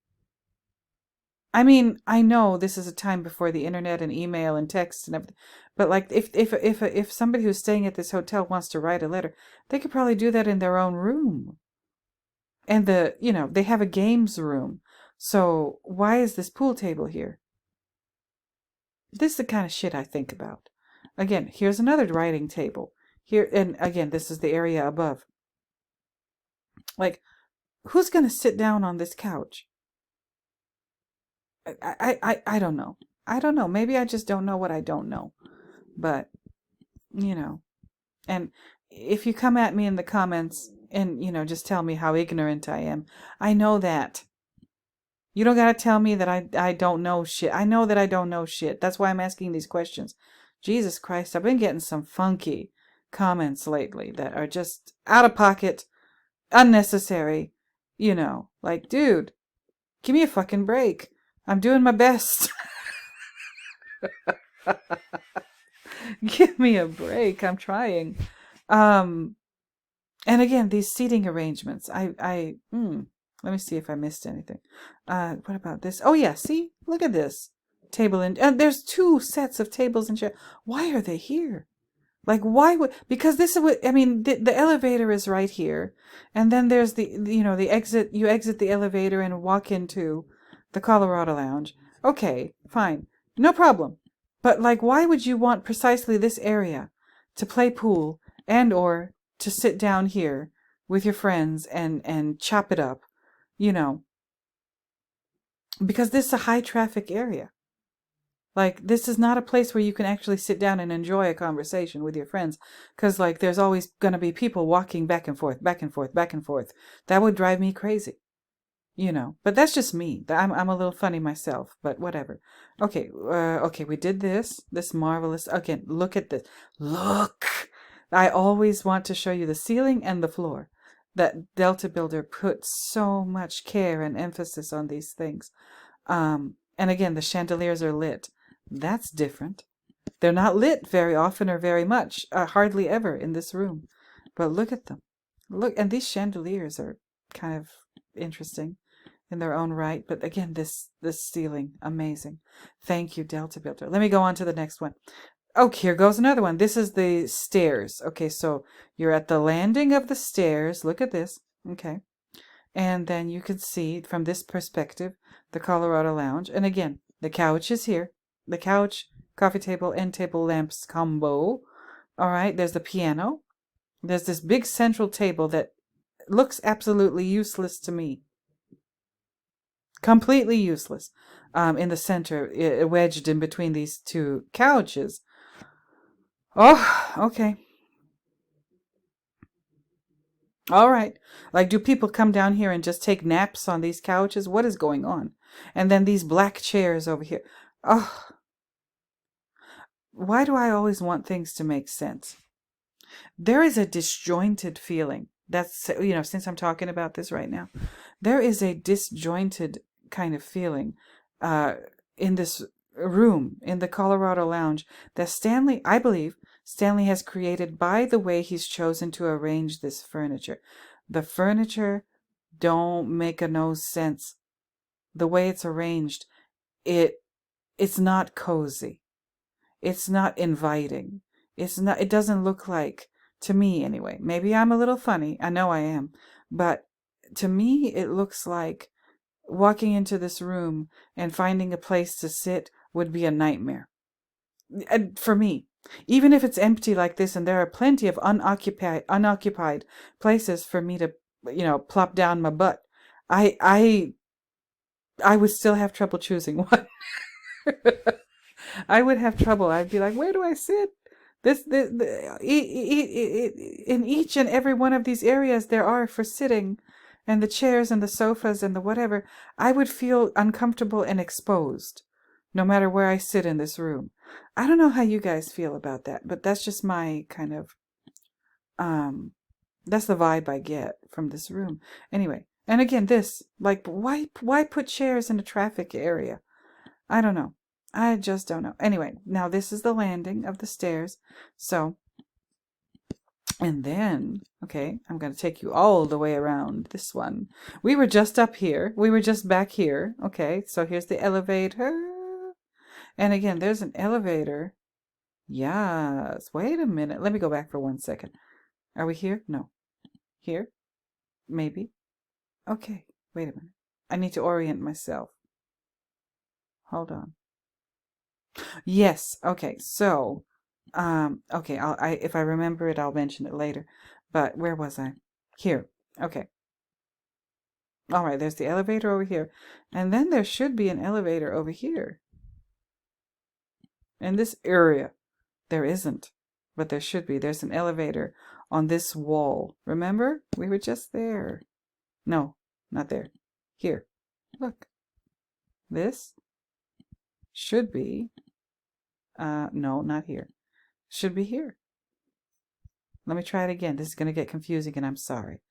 I mean, I know this is a time before the internet and email and text and everything, but like, if somebody who's staying at this hotel wants to write a letter, they could probably do that in their own room. And they have a games room. So why is this pool table here? This is the kind of shit I think about. Again, here's another writing table. Here, and again, this is the area above. Like, who's going to sit down on this couch? I don't know. I don't know. Maybe I just don't know what I don't know. But, and if you come at me in the comments and, just tell me how ignorant I am, I know that. You don't gotta tell me that I don't know shit. I know that I don't know shit. That's why I'm asking these questions. Jesus Christ, I've been getting some funky comments lately that are just out of pocket, unnecessary. Like, dude, give me a fucking break. I'm doing my best. Give me a break. I'm trying. And again, these seating arrangements. Let me see if I missed anything. What about this? Oh yeah, see? Look at this. Table and there's 2 sets of tables and chairs. Why are they here? Like, why would, because this is what, I mean, the elevator is right here. And then there's the exit, you exit the elevator and walk into the Colorado Lounge. Okay, fine. No problem. But like, why would you want precisely this area to play pool and or to sit down here with your friends and chop it up? Because this is a high traffic area. Like, this is not a place where you can actually sit down and enjoy a conversation with your friends. Because, like, there's always going to be people walking back and forth, back and forth, back and forth. That would drive me crazy. But that's just me. I'm a little funny myself, but whatever. Okay, we did this marvelous. Again, look at this. Look! I always want to show you the ceiling and the floor. That Deltabuilder put so much care and emphasis on these things. And again, the chandeliers are lit. That's different. They're not lit very often or very much, hardly ever in this room. But look at them. Look, and these chandeliers are kind of interesting in their own right. But again, this ceiling, amazing. Thank you, Deltabuilder. Let me go on to the next one. Oh, here goes another one. This is the stairs. Okay, so you're at the landing of the stairs. Look at this. Okay. And then you can see from this perspective, the Colorado Lounge. And again, the couch is here. The couch, coffee table, end table, lamps combo. All right, there's the piano. There's this big central table that looks absolutely useless to me. Completely useless. In the center, wedged in between these 2 couches. Oh, okay. All right. Like, do people come down here and just take naps on these couches? What is going on? And then these black chairs over here. Oh, why do I always want things to make sense? There is a disjointed feeling. That's, since I'm talking about this right now, there is a disjointed kind of feeling in this room, in the Colorado Lounge, that Stanley, I believe, Stanley has created by the way he's chosen to arrange this furniture. The furniture don't make no sense. The way it's arranged, it's not cozy. It's not inviting. It doesn't look like, to me anyway. Maybe I'm a little funny. I know I am. But to me, it looks like walking into this room and finding a place to sit would be a nightmare. And for me, even if it's empty like this, and there are plenty of unoccupied places for me to, plop down my butt, I would still have trouble choosing one. I would have trouble. I'd be like, where do I sit? In each and every one of these areas there are for sitting, and the chairs and the sofas and the whatever, I would feel uncomfortable and exposed, no matter where I sit in this room. I don't know how you guys feel about that, but that's just my kind of, that's the vibe I get from this room. Anyway, and again, why put chairs in a traffic area? I don't know. I just don't know. Anyway, now this is the landing of the stairs. So, and then, okay, I'm going to take you all the way around this one. We were just up here. We were just back here. Okay, so here's the elevator. And again, there's an elevator. Yes. Wait a minute. Let me go back for 1 second. Are we here? No. Here? Maybe. Okay. Wait a minute. I need to orient myself. Hold on. Yes. Okay. So, okay. If I remember it, I'll mention it later. But where was I? Here. Okay. All right. There's the elevator over here, and then there should be an elevator over here. In this area, there isn't, but there should be. There's an elevator on this wall. Remember? We were just there. No, not there. Here. Look. This should be. No, not here. Should be here. Let me try it again. This is going to get confusing, and I'm sorry.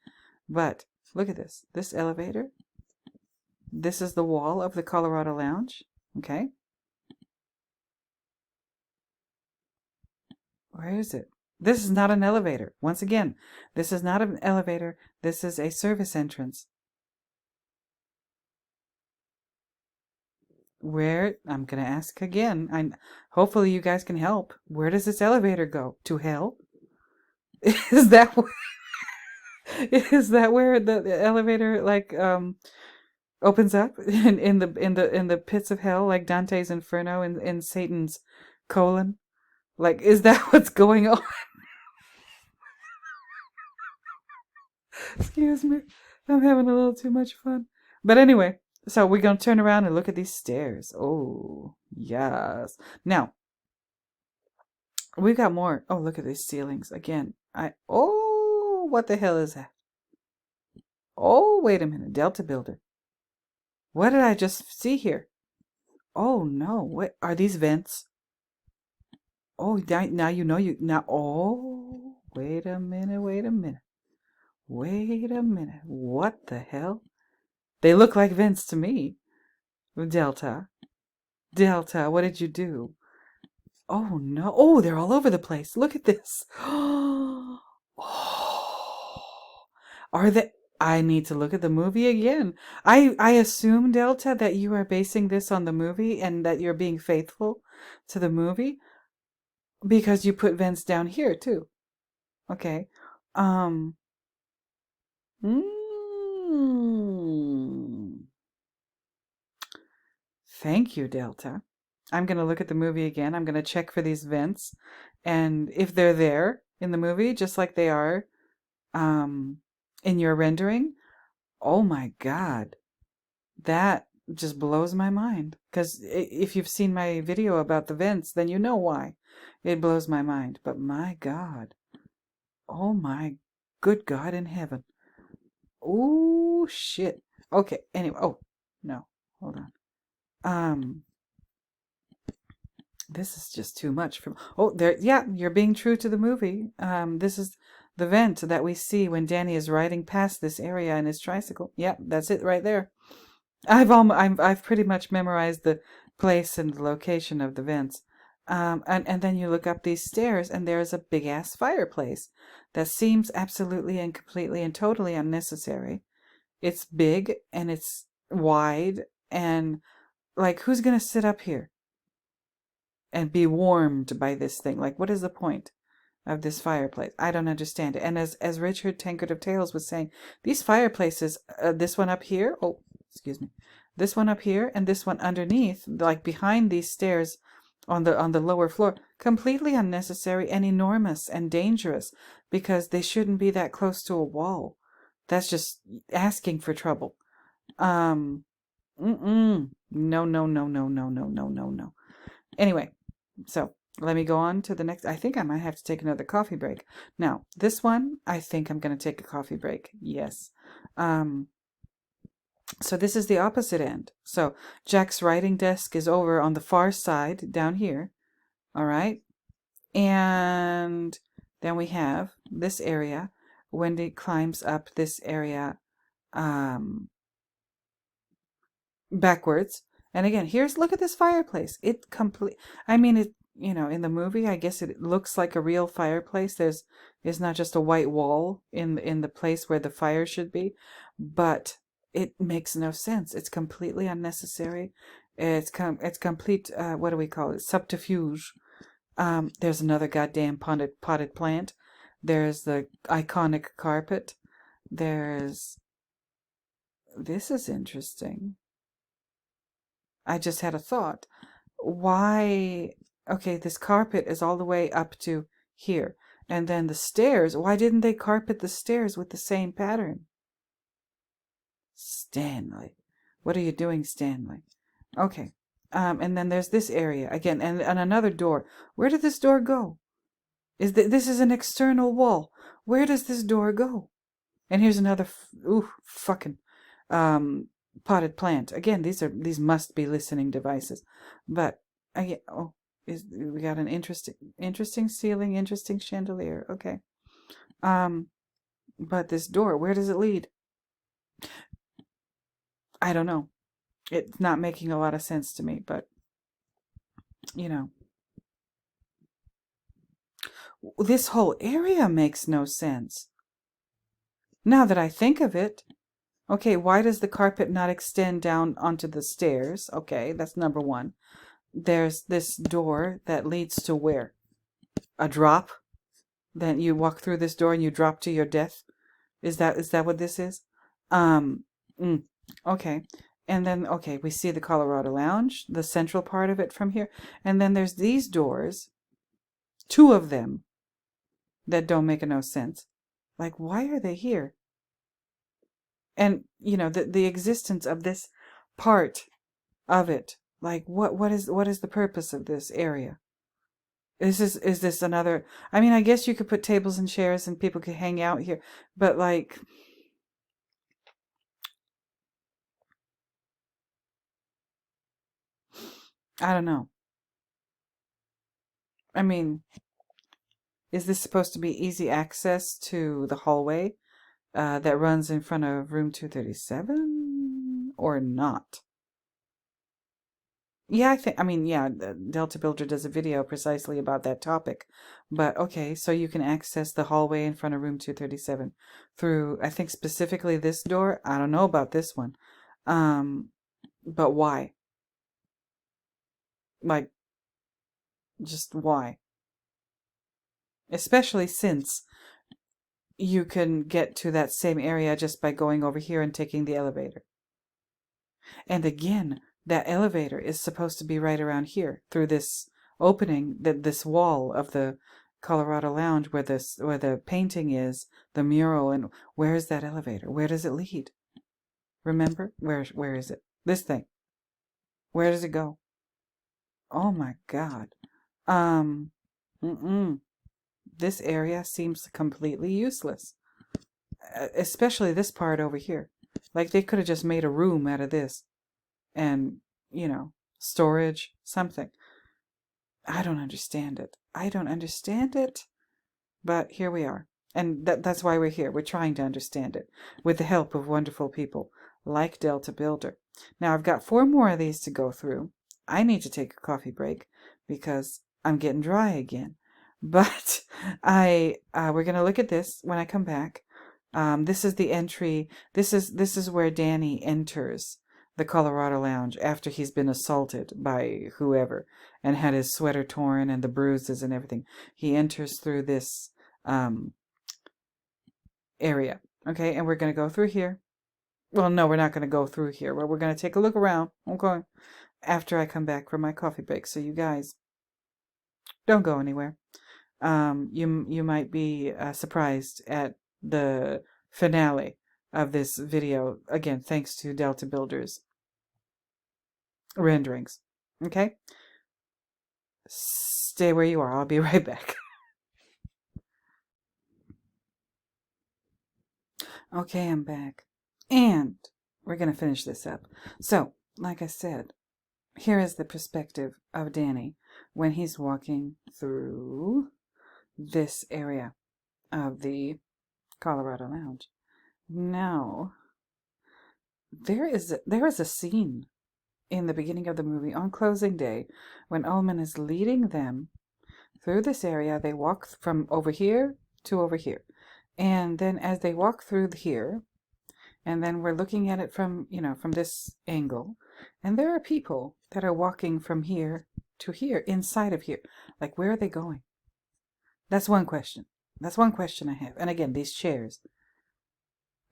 But look at this. This elevator. This is the wall of the Colorado Lounge. Okay. Where is it? This is not an elevator. Once again, this is not an elevator. This is a service entrance. Where, I'm going to ask again. Hopefully you guys can help. Where does this elevator go? To hell? Is that where the elevator opens up in the pits of hell, like Dante's Inferno in Satan's colon? Like, is that what's going on? Excuse me. I'm having a little too much fun. But anyway, so we're going to turn around and look at these stairs. Oh, yes. Now, we've got more. Oh, look at these ceilings. Again, oh, what the hell is that? Oh, wait a minute. Deltabuilder. What did I just see here? Oh, no. What are these vents? Oh, now you know now. Oh, wait a minute. Wait a minute. Wait a minute. What the hell? They look like vents to me. Delta, what did you do? Oh, no. Oh, they're all over the place. Look at this. Oh, are they? I need to look at the movie again. I assume, Delta, that you are basing this on the movie and that you're being faithful to the movie because you put vents down here too. Okay. Thank you, Delta. I'm going to look at the movie again. I'm going to check for these vents. And if they're there in the movie, just like they are in your rendering, oh my God, that just blows my mind. Because if you've seen my video about the vents, then you know why it blows my mind. But my God, oh my good God in heaven. Oh, shit. Okay, anyway. Oh, no. Hold on. This is just too much for... Oh, there. Yeah, you're being true to the movie. This is the vent that we see when Danny is riding past this area in his tricycle. Yeah, that's it right there. I've pretty much memorized the place and the location of the vents. And then you look up these stairs, and there's a big-ass fireplace that seems absolutely and completely and totally unnecessary. It's big, and it's wide, and, like, who's going to sit up here and be warmed by this thing? Like, what is the point of this fireplace? I don't understand it. And as Richard Tankard of Tales was saying, these fireplaces, this one up here, oh, excuse me, this one up here and this one underneath, like behind these stairs on the lower floor, completely unnecessary and enormous and dangerous because they shouldn't be that close to a wall. That's just asking for trouble. No, no, no, no, no, no, no, no, no, no. Anyway, so let me go on to the next. I think I might have to take another coffee break. Now, this one, I think I'm going to take a coffee break. Yes. So this is the opposite end. So Jack's writing desk is over on the far side down here. All right. And then we have this area. Wendy climbs up this area backwards. And again, look at this fireplace. I mean, in the movie, I guess it looks like a real fireplace. It's not just a white wall in the place where the fire should be, but it makes no sense. It's completely unnecessary. It's complete, what do we call it? Subterfuge. There's another goddamn potted plant. There's the iconic carpet. This is interesting. I just had a thought. Why? Okay, this carpet is all the way up to here. And then the stairs, why didn't they carpet the stairs with the same pattern? Stanley. What are you doing, Stanley? Okay. And then there's this area again, and another door. Where did this door go? This is an external wall. Where does this door go? And here's another fucking potted plant. Again, these must be listening devices. But again, we got an interesting ceiling, interesting chandelier. Okay. But this door, where does it lead? I don't know. It's not making a lot of sense to me, but this whole area makes no sense. Now that I think of it, okay, why does the carpet not extend down onto the stairs? Okay, that's number one. There's this door that leads to where? A drop? Then you walk through this door and you drop to your death? Is that what this is? Okay. And then, okay, we see the Colorado Lounge, the central part of it from here. And then there's these doors, two of them, that don't make no sense. Like, why are they here? And, the existence of this part of it, like, what is the purpose of this area? Is this another, I mean, I guess you could put tables and chairs and people could hang out here, but like, I don't know. I mean, is this supposed to be easy access to the hallway that runs in front of room 237 or not? Yeah, Deltabuilder does a video precisely about that topic. But okay, so you can access the hallway in front of room 237 through, I think specifically this door. I don't know about this one. But why? Like, just why? Especially since you can get to that same area just by going over here and taking the elevator. And again, that elevator is supposed to be right around here through this opening, this wall of the Colorado Lounge where the painting is, the mural. And where is that elevator? Where does it lead? Remember? Where is it? This thing. Where does it go? Oh my God. This area seems completely useless. Especially this part over here. Like they could have just made a room out of this. And, storage, something. I don't understand it. But here we are. And that's why we're here. We're trying to understand it with the help of wonderful people like Deltabuilder. Now, I've got 4 more of these to go through. I need to take a coffee break because I'm getting dry again. But we're going to look at this when I come back. This is the entry. This is where Danny enters the Colorado Lounge after he's been assaulted by whoever and had his sweater torn and the bruises and everything. He enters through this area. Okay, and we're going to go through here. Well, no, we're not going to go through here. Well, we're going to take a look around. Okay. After I come back from my coffee break. So you guys don't go anywhere. You might be surprised at the finale of this video. Again, thanks to Deltabuilder's renderings. Okay? Stay where you are. I'll be right back. Okay, I'm back. And we're going to finish this up. So, like I said, here is the perspective of Danny when he's walking through this area of the Colorado Lounge. Now, there is a scene in the beginning of the movie on closing day when Ullman is leading them through this area. They walk from over here to over here. And then as they walk through here, and then we're looking at it from, from this angle, and there are people that are walking from here to here, inside of here. Like, where are they going? That's one question. That's one question I have. And again, these chairs.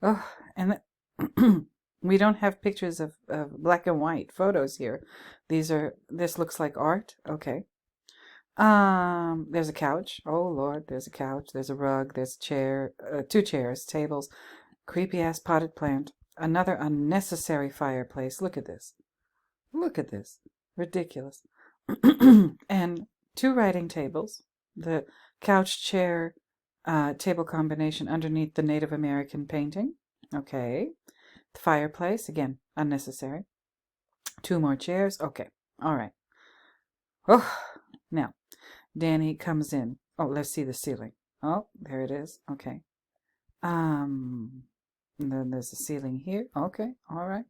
Oh, and we don't have pictures of black and white photos here. This looks like art. Okay. There's a couch. Oh Lord, there's a couch. There's a rug. There's a chair. 2 chairs, tables. Creepy ass potted plant. Another unnecessary fireplace. Look at this. Look at this. Ridiculous. And 2 writing tables. The couch chair table combination underneath the Native American painting. Okay. The fireplace. Again, unnecessary. 2 more chairs. Okay. All right. Oh, now, Danny comes in. Oh, let's see the ceiling. Oh, there it is. Okay. And then there's the ceiling here. Okay. All right.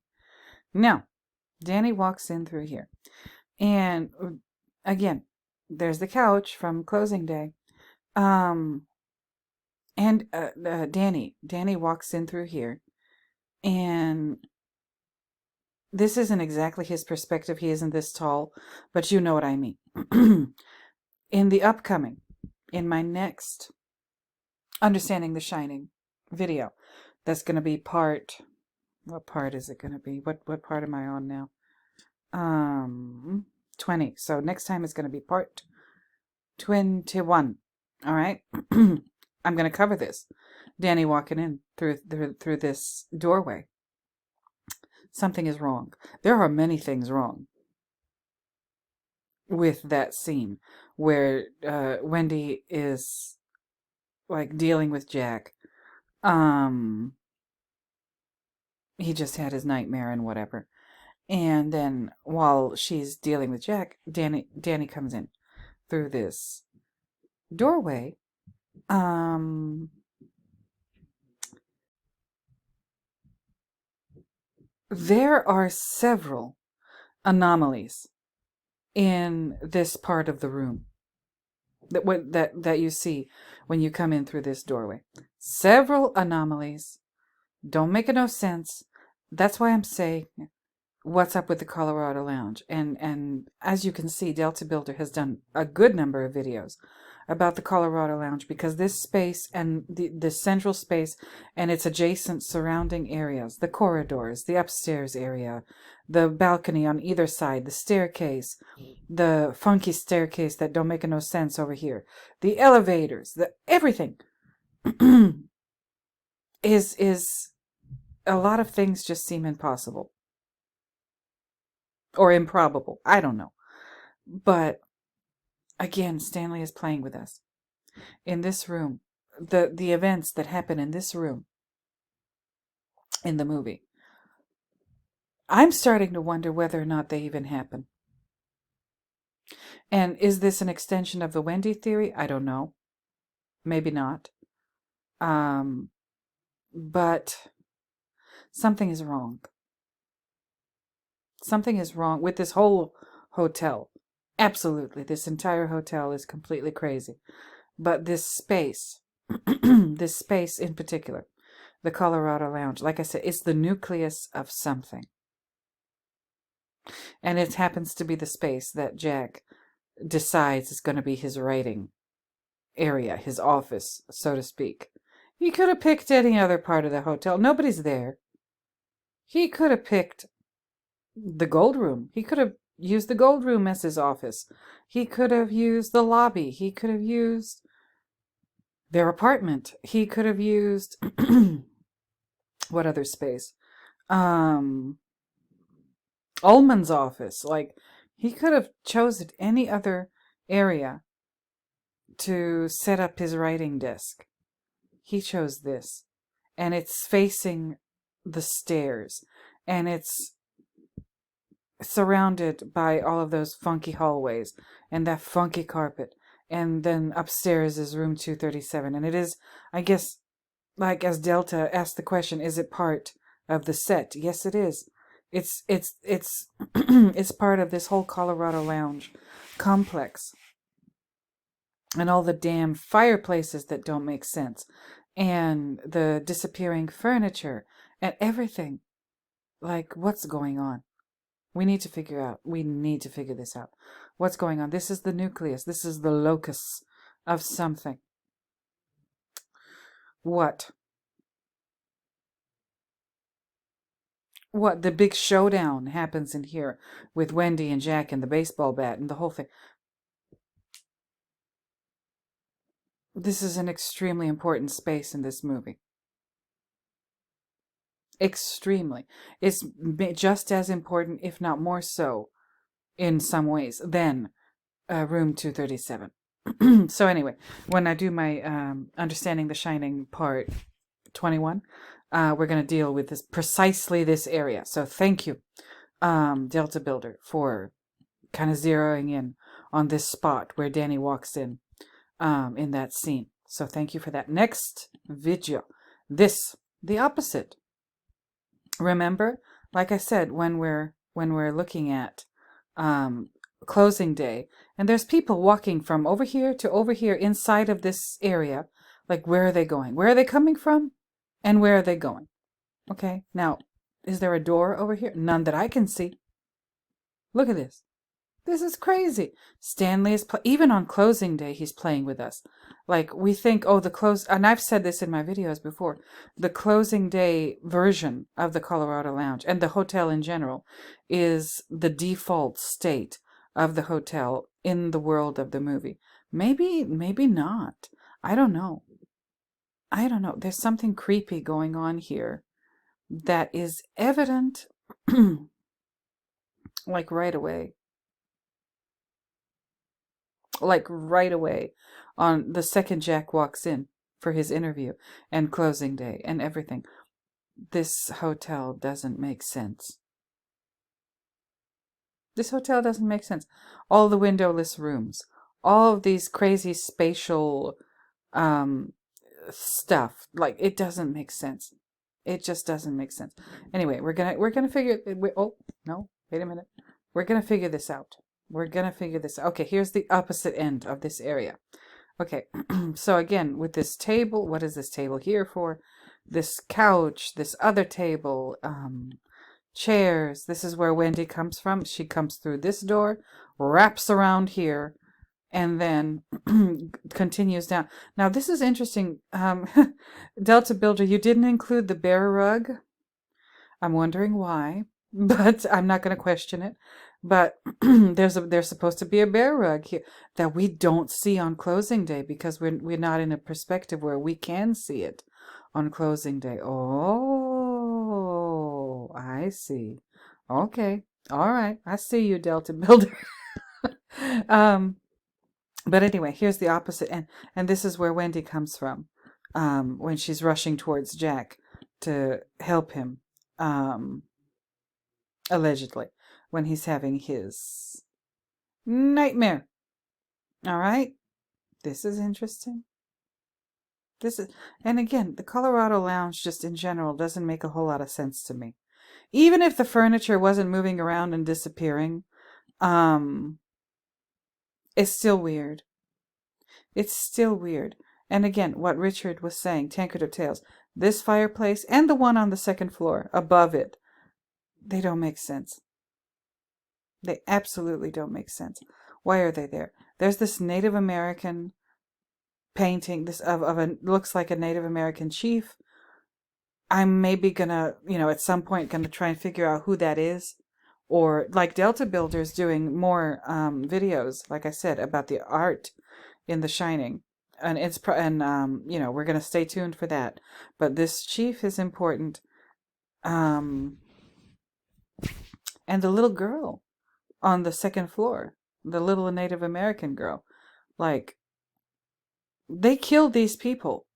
Now, Danny walks in through here. And again, there's the couch from closing day. And Danny walks in through here. And this isn't exactly his perspective. He isn't this tall, but you know what I mean. In my next Understanding the Shining video, that's going to be what part is it going to be? What part am I on now? 20. So next time is going to be part 21. All right. I'm going to cover this. Danny walking in through this doorway. Something is wrong. There are many things wrong with that scene where Wendy is like dealing with Jack. He just had his nightmare and whatever. And then while she's dealing with Jack, Danny comes in through this doorway. There are several anomalies in this part of the room that you see when you come in through this doorway. Several anomalies. Don't make no sense. That's why I'm saying, what's up with the Colorado Lounge? And as you can see, Deltabuilder has done a good number of videos about the Colorado Lounge, because this space and the central space and its adjacent surrounding areas, the corridors, the upstairs area, the balcony on either side, the staircase, the funky staircase that don't make no sense over here, the elevators, everything is a lot of things just seem impossible or improbable. I don't know. But again, Stanley is playing with us. In this room, the events that happen in this room in the movie, I'm starting to wonder whether or not they even happen. And is this an extension of the Wendy theory? I don't know. Maybe not. But something is wrong. Something is wrong with this whole hotel. Absolutely. This entire hotel is completely crazy. But this space, this space in particular, the Colorado Lounge, like I said, it's the nucleus of something. And it happens to be the space that Jack decides is going to be his writing area, his office, so to speak. He could have picked any other part of the hotel. Nobody's there. He could have picked the gold room. He could have used the gold room as his office. He could have used the lobby. He could have used their apartment. He could have used what other space? Ullman's office. Like, he could have chosen any other area to set up his writing desk. He chose this. And it's facing the stairs. And it's surrounded by all of those funky hallways and that funky carpet. And then upstairs is room 237. And it is, I guess, like as Delta asked the question, is it part of the set? Yes, it is. It's it's part of this whole Colorado Lounge complex. And all the damn fireplaces that don't make sense. And the disappearing furniture and everything. Like, what's going on? We need to figure this out. What's going on? This is the nucleus. This is the locus of something. What? The big showdown happens in here with Wendy and Jack and the baseball bat and the whole thing. This is an extremely important space in this movie. Extremely. It's just as important, if not more so, in some ways, than room 237. So anyway, when I do my Understanding the Shining part 21, we're going to deal with precisely this area. So thank you, Deltabuilder, for kind of zeroing in on this spot where Danny walks in that scene. So thank you for that. Next video, the opposite. Remember, like I said, when we're looking at closing day, and there's people walking from over here to over here inside of this area. Like, where are they going? Where are they coming from? And where are they going? Okay, now, is there a door over here? None that I can see. Look at this. This is crazy. Stanley is, even on closing day, he's playing with us. Like, we think, oh, and I've said this in my videos before, the closing day version of the Colorado Lounge and the hotel in general is the default state of the hotel in the world of the movie. Maybe not. I don't know. There's something creepy going on here that is evident, like right away. Like right away on the second Jack walks in for his interview and closing day and everything. This hotel doesn't make sense. This hotel doesn't make sense. All the windowless rooms, all of these crazy spatial stuff, like, it doesn't make sense. It just doesn't make sense. Anyway, we're gonna figure. Oh no! Wait a minute. We're gonna figure this out. Okay, here's the opposite end of this area. Okay, so again, with this table, what is this table here for? This couch, this other table, chairs. This is where Wendy comes from. She comes through this door, wraps around here, and then continues down. Now, this is interesting. Deltabuilder, you didn't include the bear rug. I'm wondering why, but I'm not going to question it. But there's supposed to be a bear rug here that we don't see on closing day because we're not in a perspective where we can see it on closing day. Oh, I see. Okay. All right. I see you, Deltabuilder. But anyway, here's the opposite end. And this is where Wendy comes from when she's rushing towards Jack to help him, allegedly, when he's having his nightmare. All right? This is interesting. And again, the Colorado Lounge just in general doesn't make a whole lot of sense to me. Even if the furniture wasn't moving around and disappearing, it's still weird. It's still weird. And again, what Richard was saying, Tankard of Tales, this fireplace and the one on the second floor above it, they don't make sense. They absolutely don't make sense. Why are they there? There's this Native American painting, this of a looks like a Native American chief I'm maybe gonna, at some point gonna try and figure out who that is. Or like Deltabuilder's doing more videos, like I said, about the art in The Shining. And we're gonna stay tuned for that. But this chief is important. Um, and the little girl on the second floor, the little Native American girl, like, they killed these people.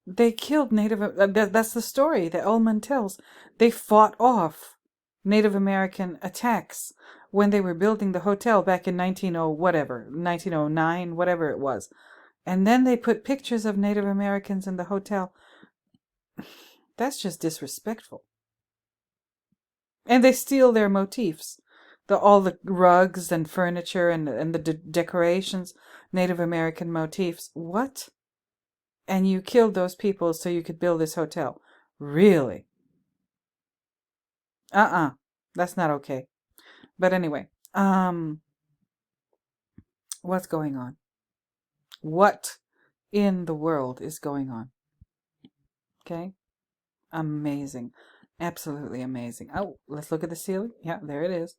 They killed that's the story that Ullman tells. They fought off Native American attacks when they were building the hotel back in 1909, whatever it was. And then they put pictures of Native Americans in the hotel. That's just disrespectful. And they steal their motifs. All the rugs and furniture and the decorations, Native American motifs. What? And you killed those people so you could build this hotel. Really? That's not okay. But anyway, what's going on? What in the world is going on? Okay? Amazing. Absolutely amazing. Oh, let's look at the ceiling. Yeah, there it is.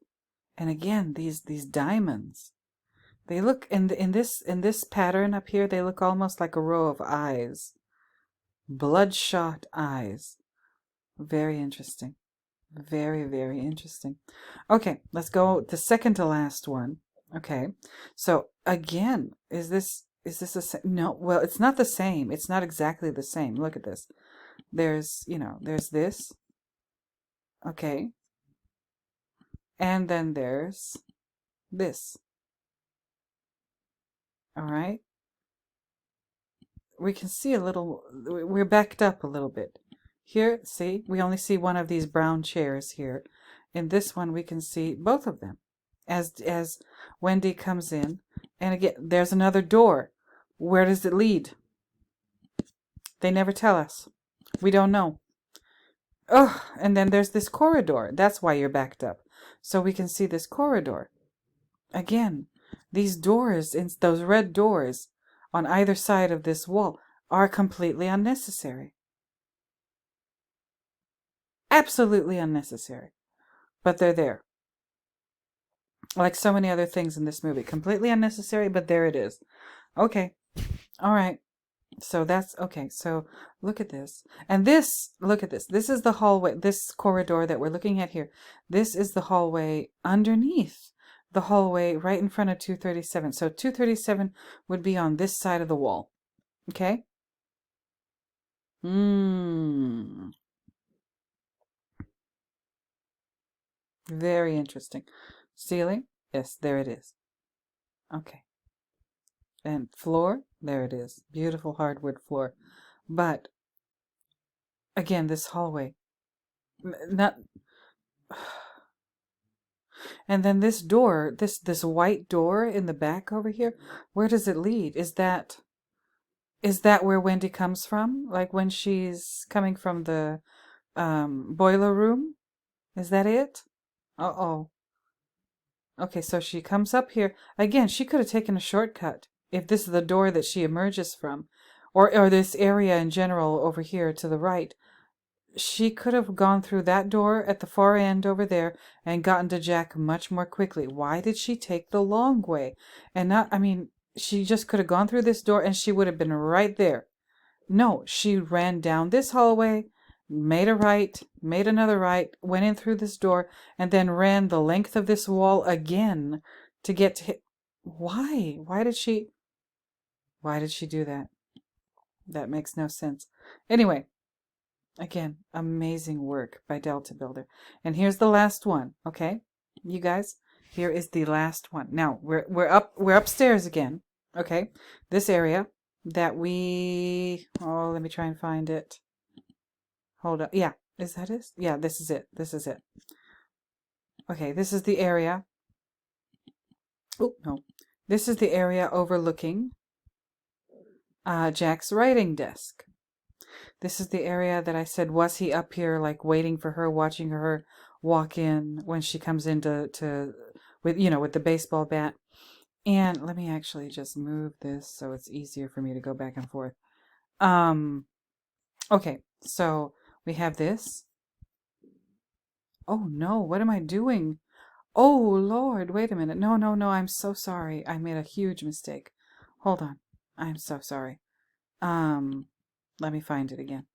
And again, these diamonds. They look in this pattern up here, they look almost like a row of eyes. Bloodshot eyes. Very interesting. Very, very interesting. Okay, let's go the second to last one. Okay. So again, is this no, well, it's not the same. It's not exactly the same. Look at this. There's this. Okay. And then there's this. All right. We can see a little, we're backed up a little bit. Here, see, we only see one of these brown chairs here. In this one, we can see both of them as Wendy comes in. And again, there's another door. Where does it lead? They never tell us. We don't know. Oh, and then there's this corridor. That's why you're backed up. So we can see this corridor. Again, these doors, those red doors on either side of this wall, are completely unnecessary. Absolutely unnecessary. But they're there. Like so many other things in this movie. Completely unnecessary, but there it is. Okay. All right. So that's okay. So look at this. And look at this. This is the hallway, this corridor that we're looking at here. This is the hallway underneath the hallway right in front of 237. So 237 would be on this side of the wall. Okay? Very interesting. Ceiling? Yes, there it is. Okay. And floor? There it is. Beautiful hardwood floor. But again, this hallway. Not. And then this door, this white door in the back over here, where does it lead? Is that where Wendy comes from? Like when she's coming from the boiler room? Is that it? Uh-oh. Okay, so she comes up here. Again, she could have taken a shortcut if this is the door that she emerges from. Or this area in general over here to the right. She could have gone through that door at the far end over there and gotten to Jack much more quickly. Why did she take the long way? And not, I mean, she just could have gone through this door and she would have been right there. No, she ran down this hallway, made a right, made another right, went in through this door, and then ran the length of this wall again to get to Why? Why did she do that? That makes no sense. Anyway, again, amazing work by Deltabuilder. And here's the last one, okay? You guys, here is the last one. Now, we're upstairs again, okay? This area that let me try and find it. Hold up. Yeah, is that it? Yeah, this is it. This is it. Okay, this is the area. Oh, no. This is the area overlooking Jack's writing desk. This is the area that I said, was he up here, like waiting for her, watching her walk in when she comes in with the baseball bat. And let me actually just move this so it's easier for me to go back and forth. Okay, so We have this. Oh no, what am I doing? Oh Lord, wait a minute. No, no, no, I'm so sorry. I made a huge mistake. Hold on. I'm so sorry. Let me find it again.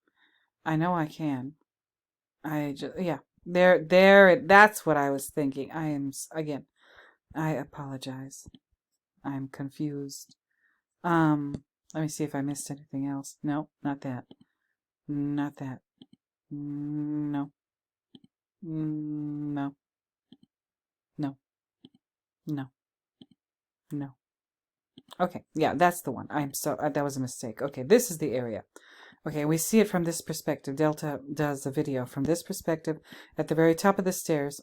I know I can. Yeah. That's what I was thinking. Again, I apologize. I'm confused. Let me see if I missed anything else. No, not that. Not that. No. No. No. No. No. Okay, yeah, that's the one. That was a mistake. Okay, this is the area. Okay, we see it from this perspective. Delta does a video from this perspective at the very top of the stairs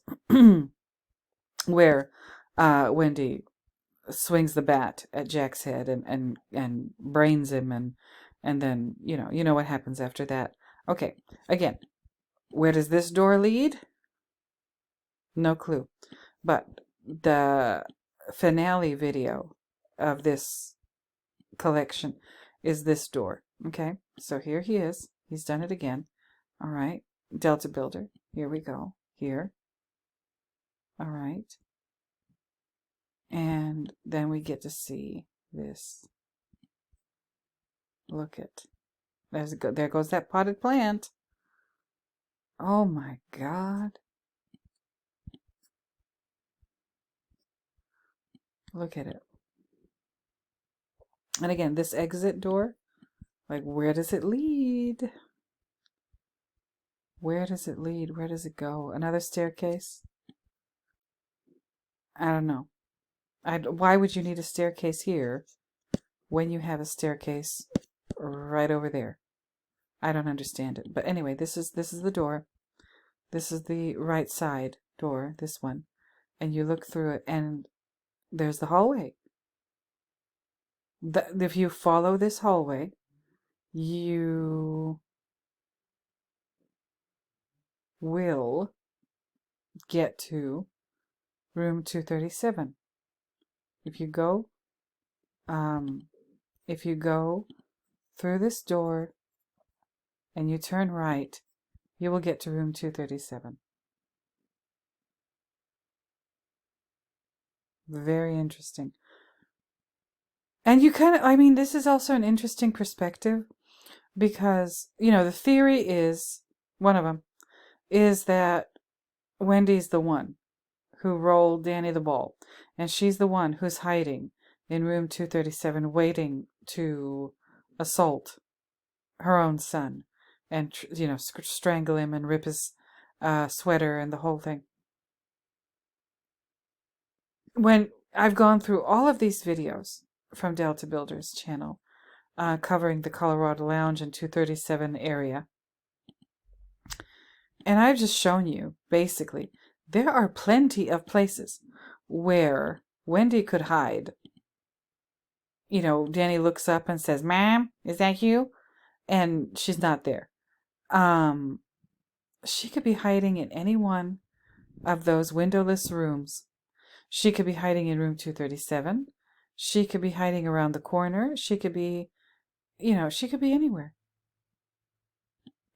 where Wendy swings the bat at Jack's head and brains him and then you know what happens after that. Okay, again, where does this door lead? No clue. But the finale video of this collection is this door. Okay, so here he is. He's done it again. All right, Deltabuilder. Here we go. Here. All right. And then we get to see this. Look at. There goes that potted plant. Oh my God. Look at it. And again, this exit door, like where does it lead? Where does it lead? Where does it go? Another staircase? I don't know. Why would you need a staircase here when you have a staircase right over there? I don't understand it. But anyway, this is the door. This is the right side door, this one. And you look through it and there's the hallway. If you follow this hallway, you will get to room 237. If you go through this door and you turn right, you will get to room 237. Very interesting. And this is also an interesting perspective because, the theory is, one of them, is that Wendy's the one who rolled Danny the ball. And she's the one who's hiding in room 237 waiting to assault her own son and, strangle him and rip his sweater and the whole thing. When I've gone through all of these videos from Deltabuilder's channel, covering the Colorado Lounge and 237 area, and I've just shown you, basically, there are plenty of places where Wendy could hide. Danny looks up and says, "Ma'am, is that you?" And she's not there. She could be hiding in any one of those windowless rooms. She could be hiding in room 237. She could be hiding around the corner. She could be, she could be anywhere.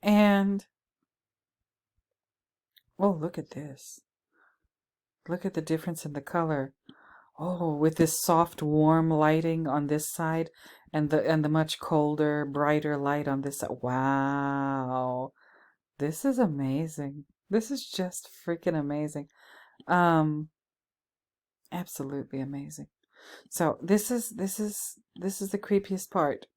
And, oh, look at this. Look at the difference in the color. Oh, with this soft, warm lighting on this side and the much colder, brighter light on this side. Wow. This is amazing. This is just freaking amazing. Absolutely amazing. So this is the creepiest part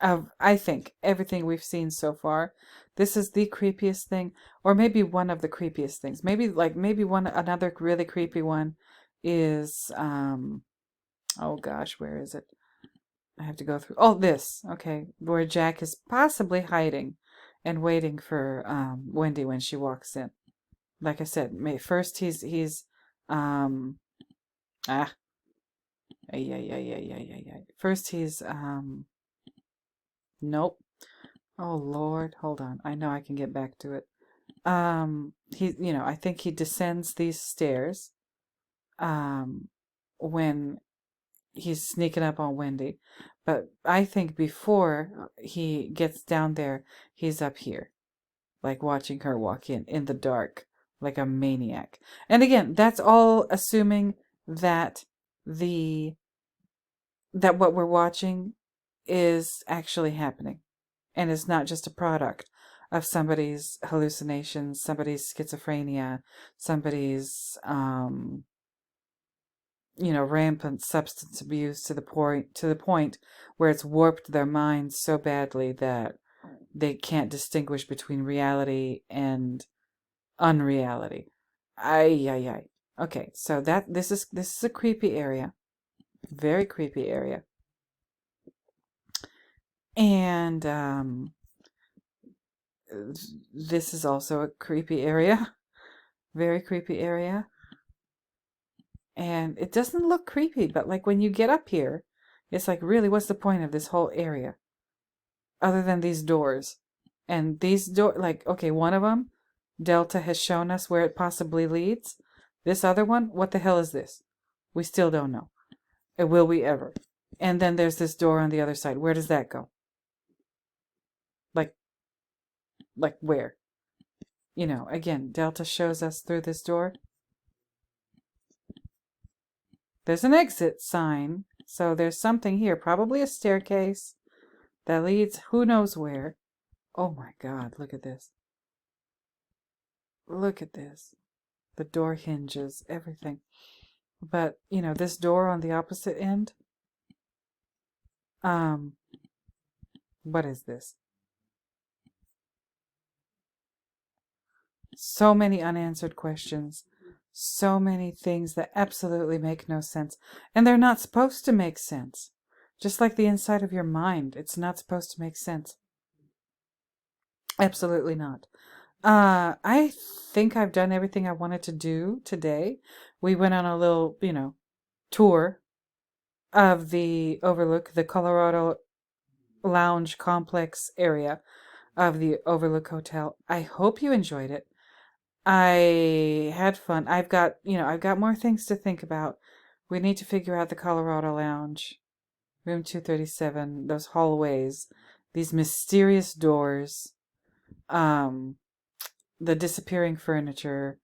of, I think, everything we've seen so far. This is the creepiest thing, or maybe one of the creepiest things. Maybe another really creepy one is oh gosh, where is it? I have to go through. Oh, this. Okay, where Jack is possibly hiding and waiting for Wendy when she walks in. Like I said, first he's first he's nope. Oh Lord, hold on. I know I can get back to it. I think he descends these stairs when he's sneaking up on Wendy. But I think before he gets down there, he's up here, like watching her walk in the dark, like a maniac. And again, that's all assuming that the that what we're watching is actually happening and is not just a product of somebody's hallucinations, somebody's schizophrenia, somebody's rampant substance abuse to the point where it's warped their minds so badly that they can't distinguish between reality and unreality. Ay ay ay. Okay, so this is a creepy area. Very creepy area. And this is also a creepy area. Very creepy area. And it doesn't look creepy, but like when you get up here, it's like, really, what's the point of this whole area? Other than these doors. And these like, okay, one of them, Delta has shown us where it possibly leads. This other one, what the hell is this? We still don't know. And will we ever? And then there's this door on the other side. Where does that go? Like where? Again, Delta shows us through this door. There's an exit sign. So there's something here. Probably a staircase that leads who knows where. Oh my God, look at this. Look at this. The door hinges, everything. But, this door on the opposite end. What is this? So many unanswered questions. So many things that absolutely make no sense. And they're not supposed to make sense. Just like the inside of your mind, it's not supposed to make sense. Absolutely not. I think I've done everything I wanted to do today. We went on a little, tour of the Overlook, the Colorado Lounge complex area of the Overlook Hotel. I hope you enjoyed it. I had fun. I've got more things to think about. We need to figure out the Colorado Lounge, room 237, those hallways, these mysterious doors, the disappearing furniture,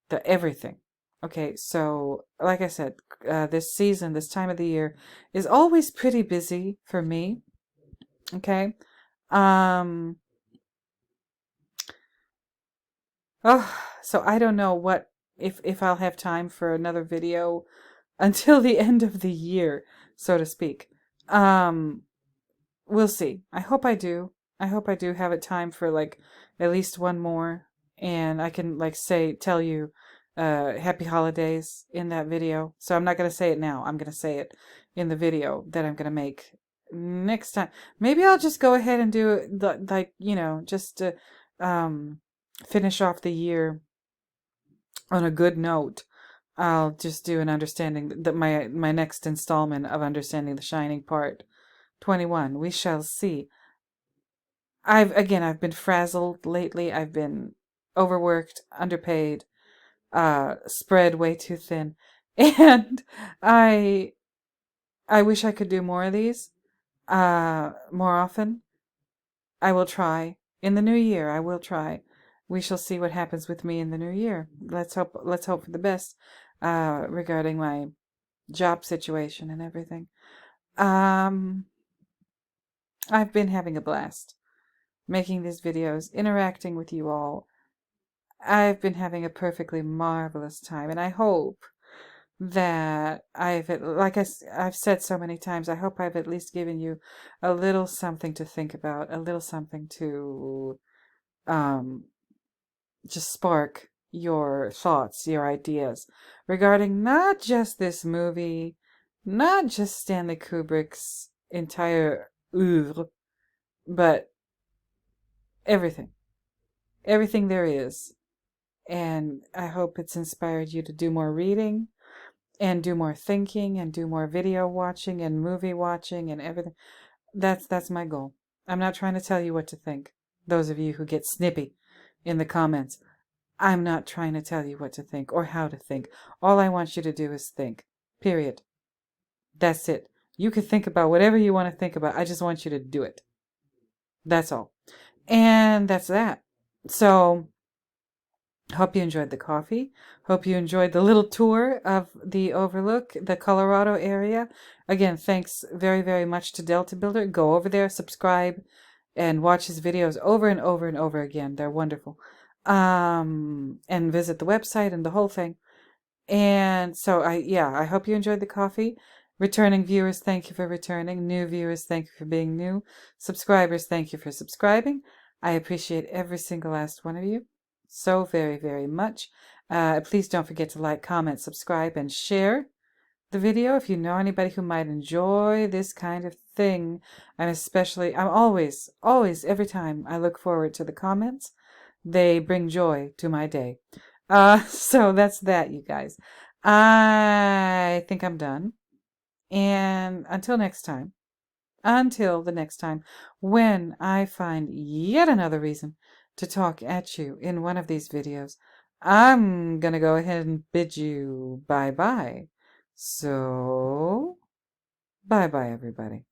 the everything. Okay, so like I said, this season, this time of the year is always pretty busy for me. Okay. So I don't know what if I'll have time for another video until the end of the year, so to speak. We'll see. I hope I do. I hope I do have it time for like at least one more, and I can tell you happy holidays in that video. So I'm not going to say it now. I'm going to say it in the video that I'm going to make next time. Maybe I'll just go ahead and do it just to finish off the year on a good note. I'll just do an understanding that my next installment of Understanding the Shining Part 21. We shall see. I've been frazzled lately. I've been overworked, underpaid, spread way too thin. And I wish I could do more of these more often. I will try. In the new year, I will try. We shall see what happens with me in the new year. Let's hope for the best regarding my job situation and everything. I've been having a blast making these videos, interacting with you all. I've been having a perfectly marvelous time, and I hope that I've said so many times, I hope I've at least given you a little something to think about, a little something to just spark your thoughts, your ideas regarding not just this movie, not just Stanley Kubrick's entire oeuvre, but everything there is. And I hope it's inspired you to do more reading and do more thinking and do more video watching and movie watching and everything. That's my goal. I'm not trying to tell you what to think. Those of you who get snippy in the comments, I'm not trying to tell you what to think or how to think. All I want you to do is think. Period. That's it. You can think about whatever you want to think about. I just want you to do it. That's all. And that's that. So, hope you enjoyed the coffee. Hope you enjoyed the little tour of the Overlook, the Colorado area. Again, thanks very, very much to Deltabuilder. Go over there, subscribe, and watch his videos over and over and over again. They're wonderful. And visit the website and the whole thing. And so I hope you enjoyed the coffee. Returning viewers, thank you for returning. New viewers, thank you for being new. Subscribers, thank you for subscribing. I appreciate every single last one of you so very, very much. Please don't forget to like, comment, subscribe, and share the video if you know anybody who might enjoy this kind of thing. I'm always, every time I look forward to the comments. They bring joy to my day. So that's that, you guys. I think I'm done. And until the next time, when I find yet another reason to talk at you in one of these videos, I'm gonna go ahead and bid you bye-bye. So, bye-bye, everybody.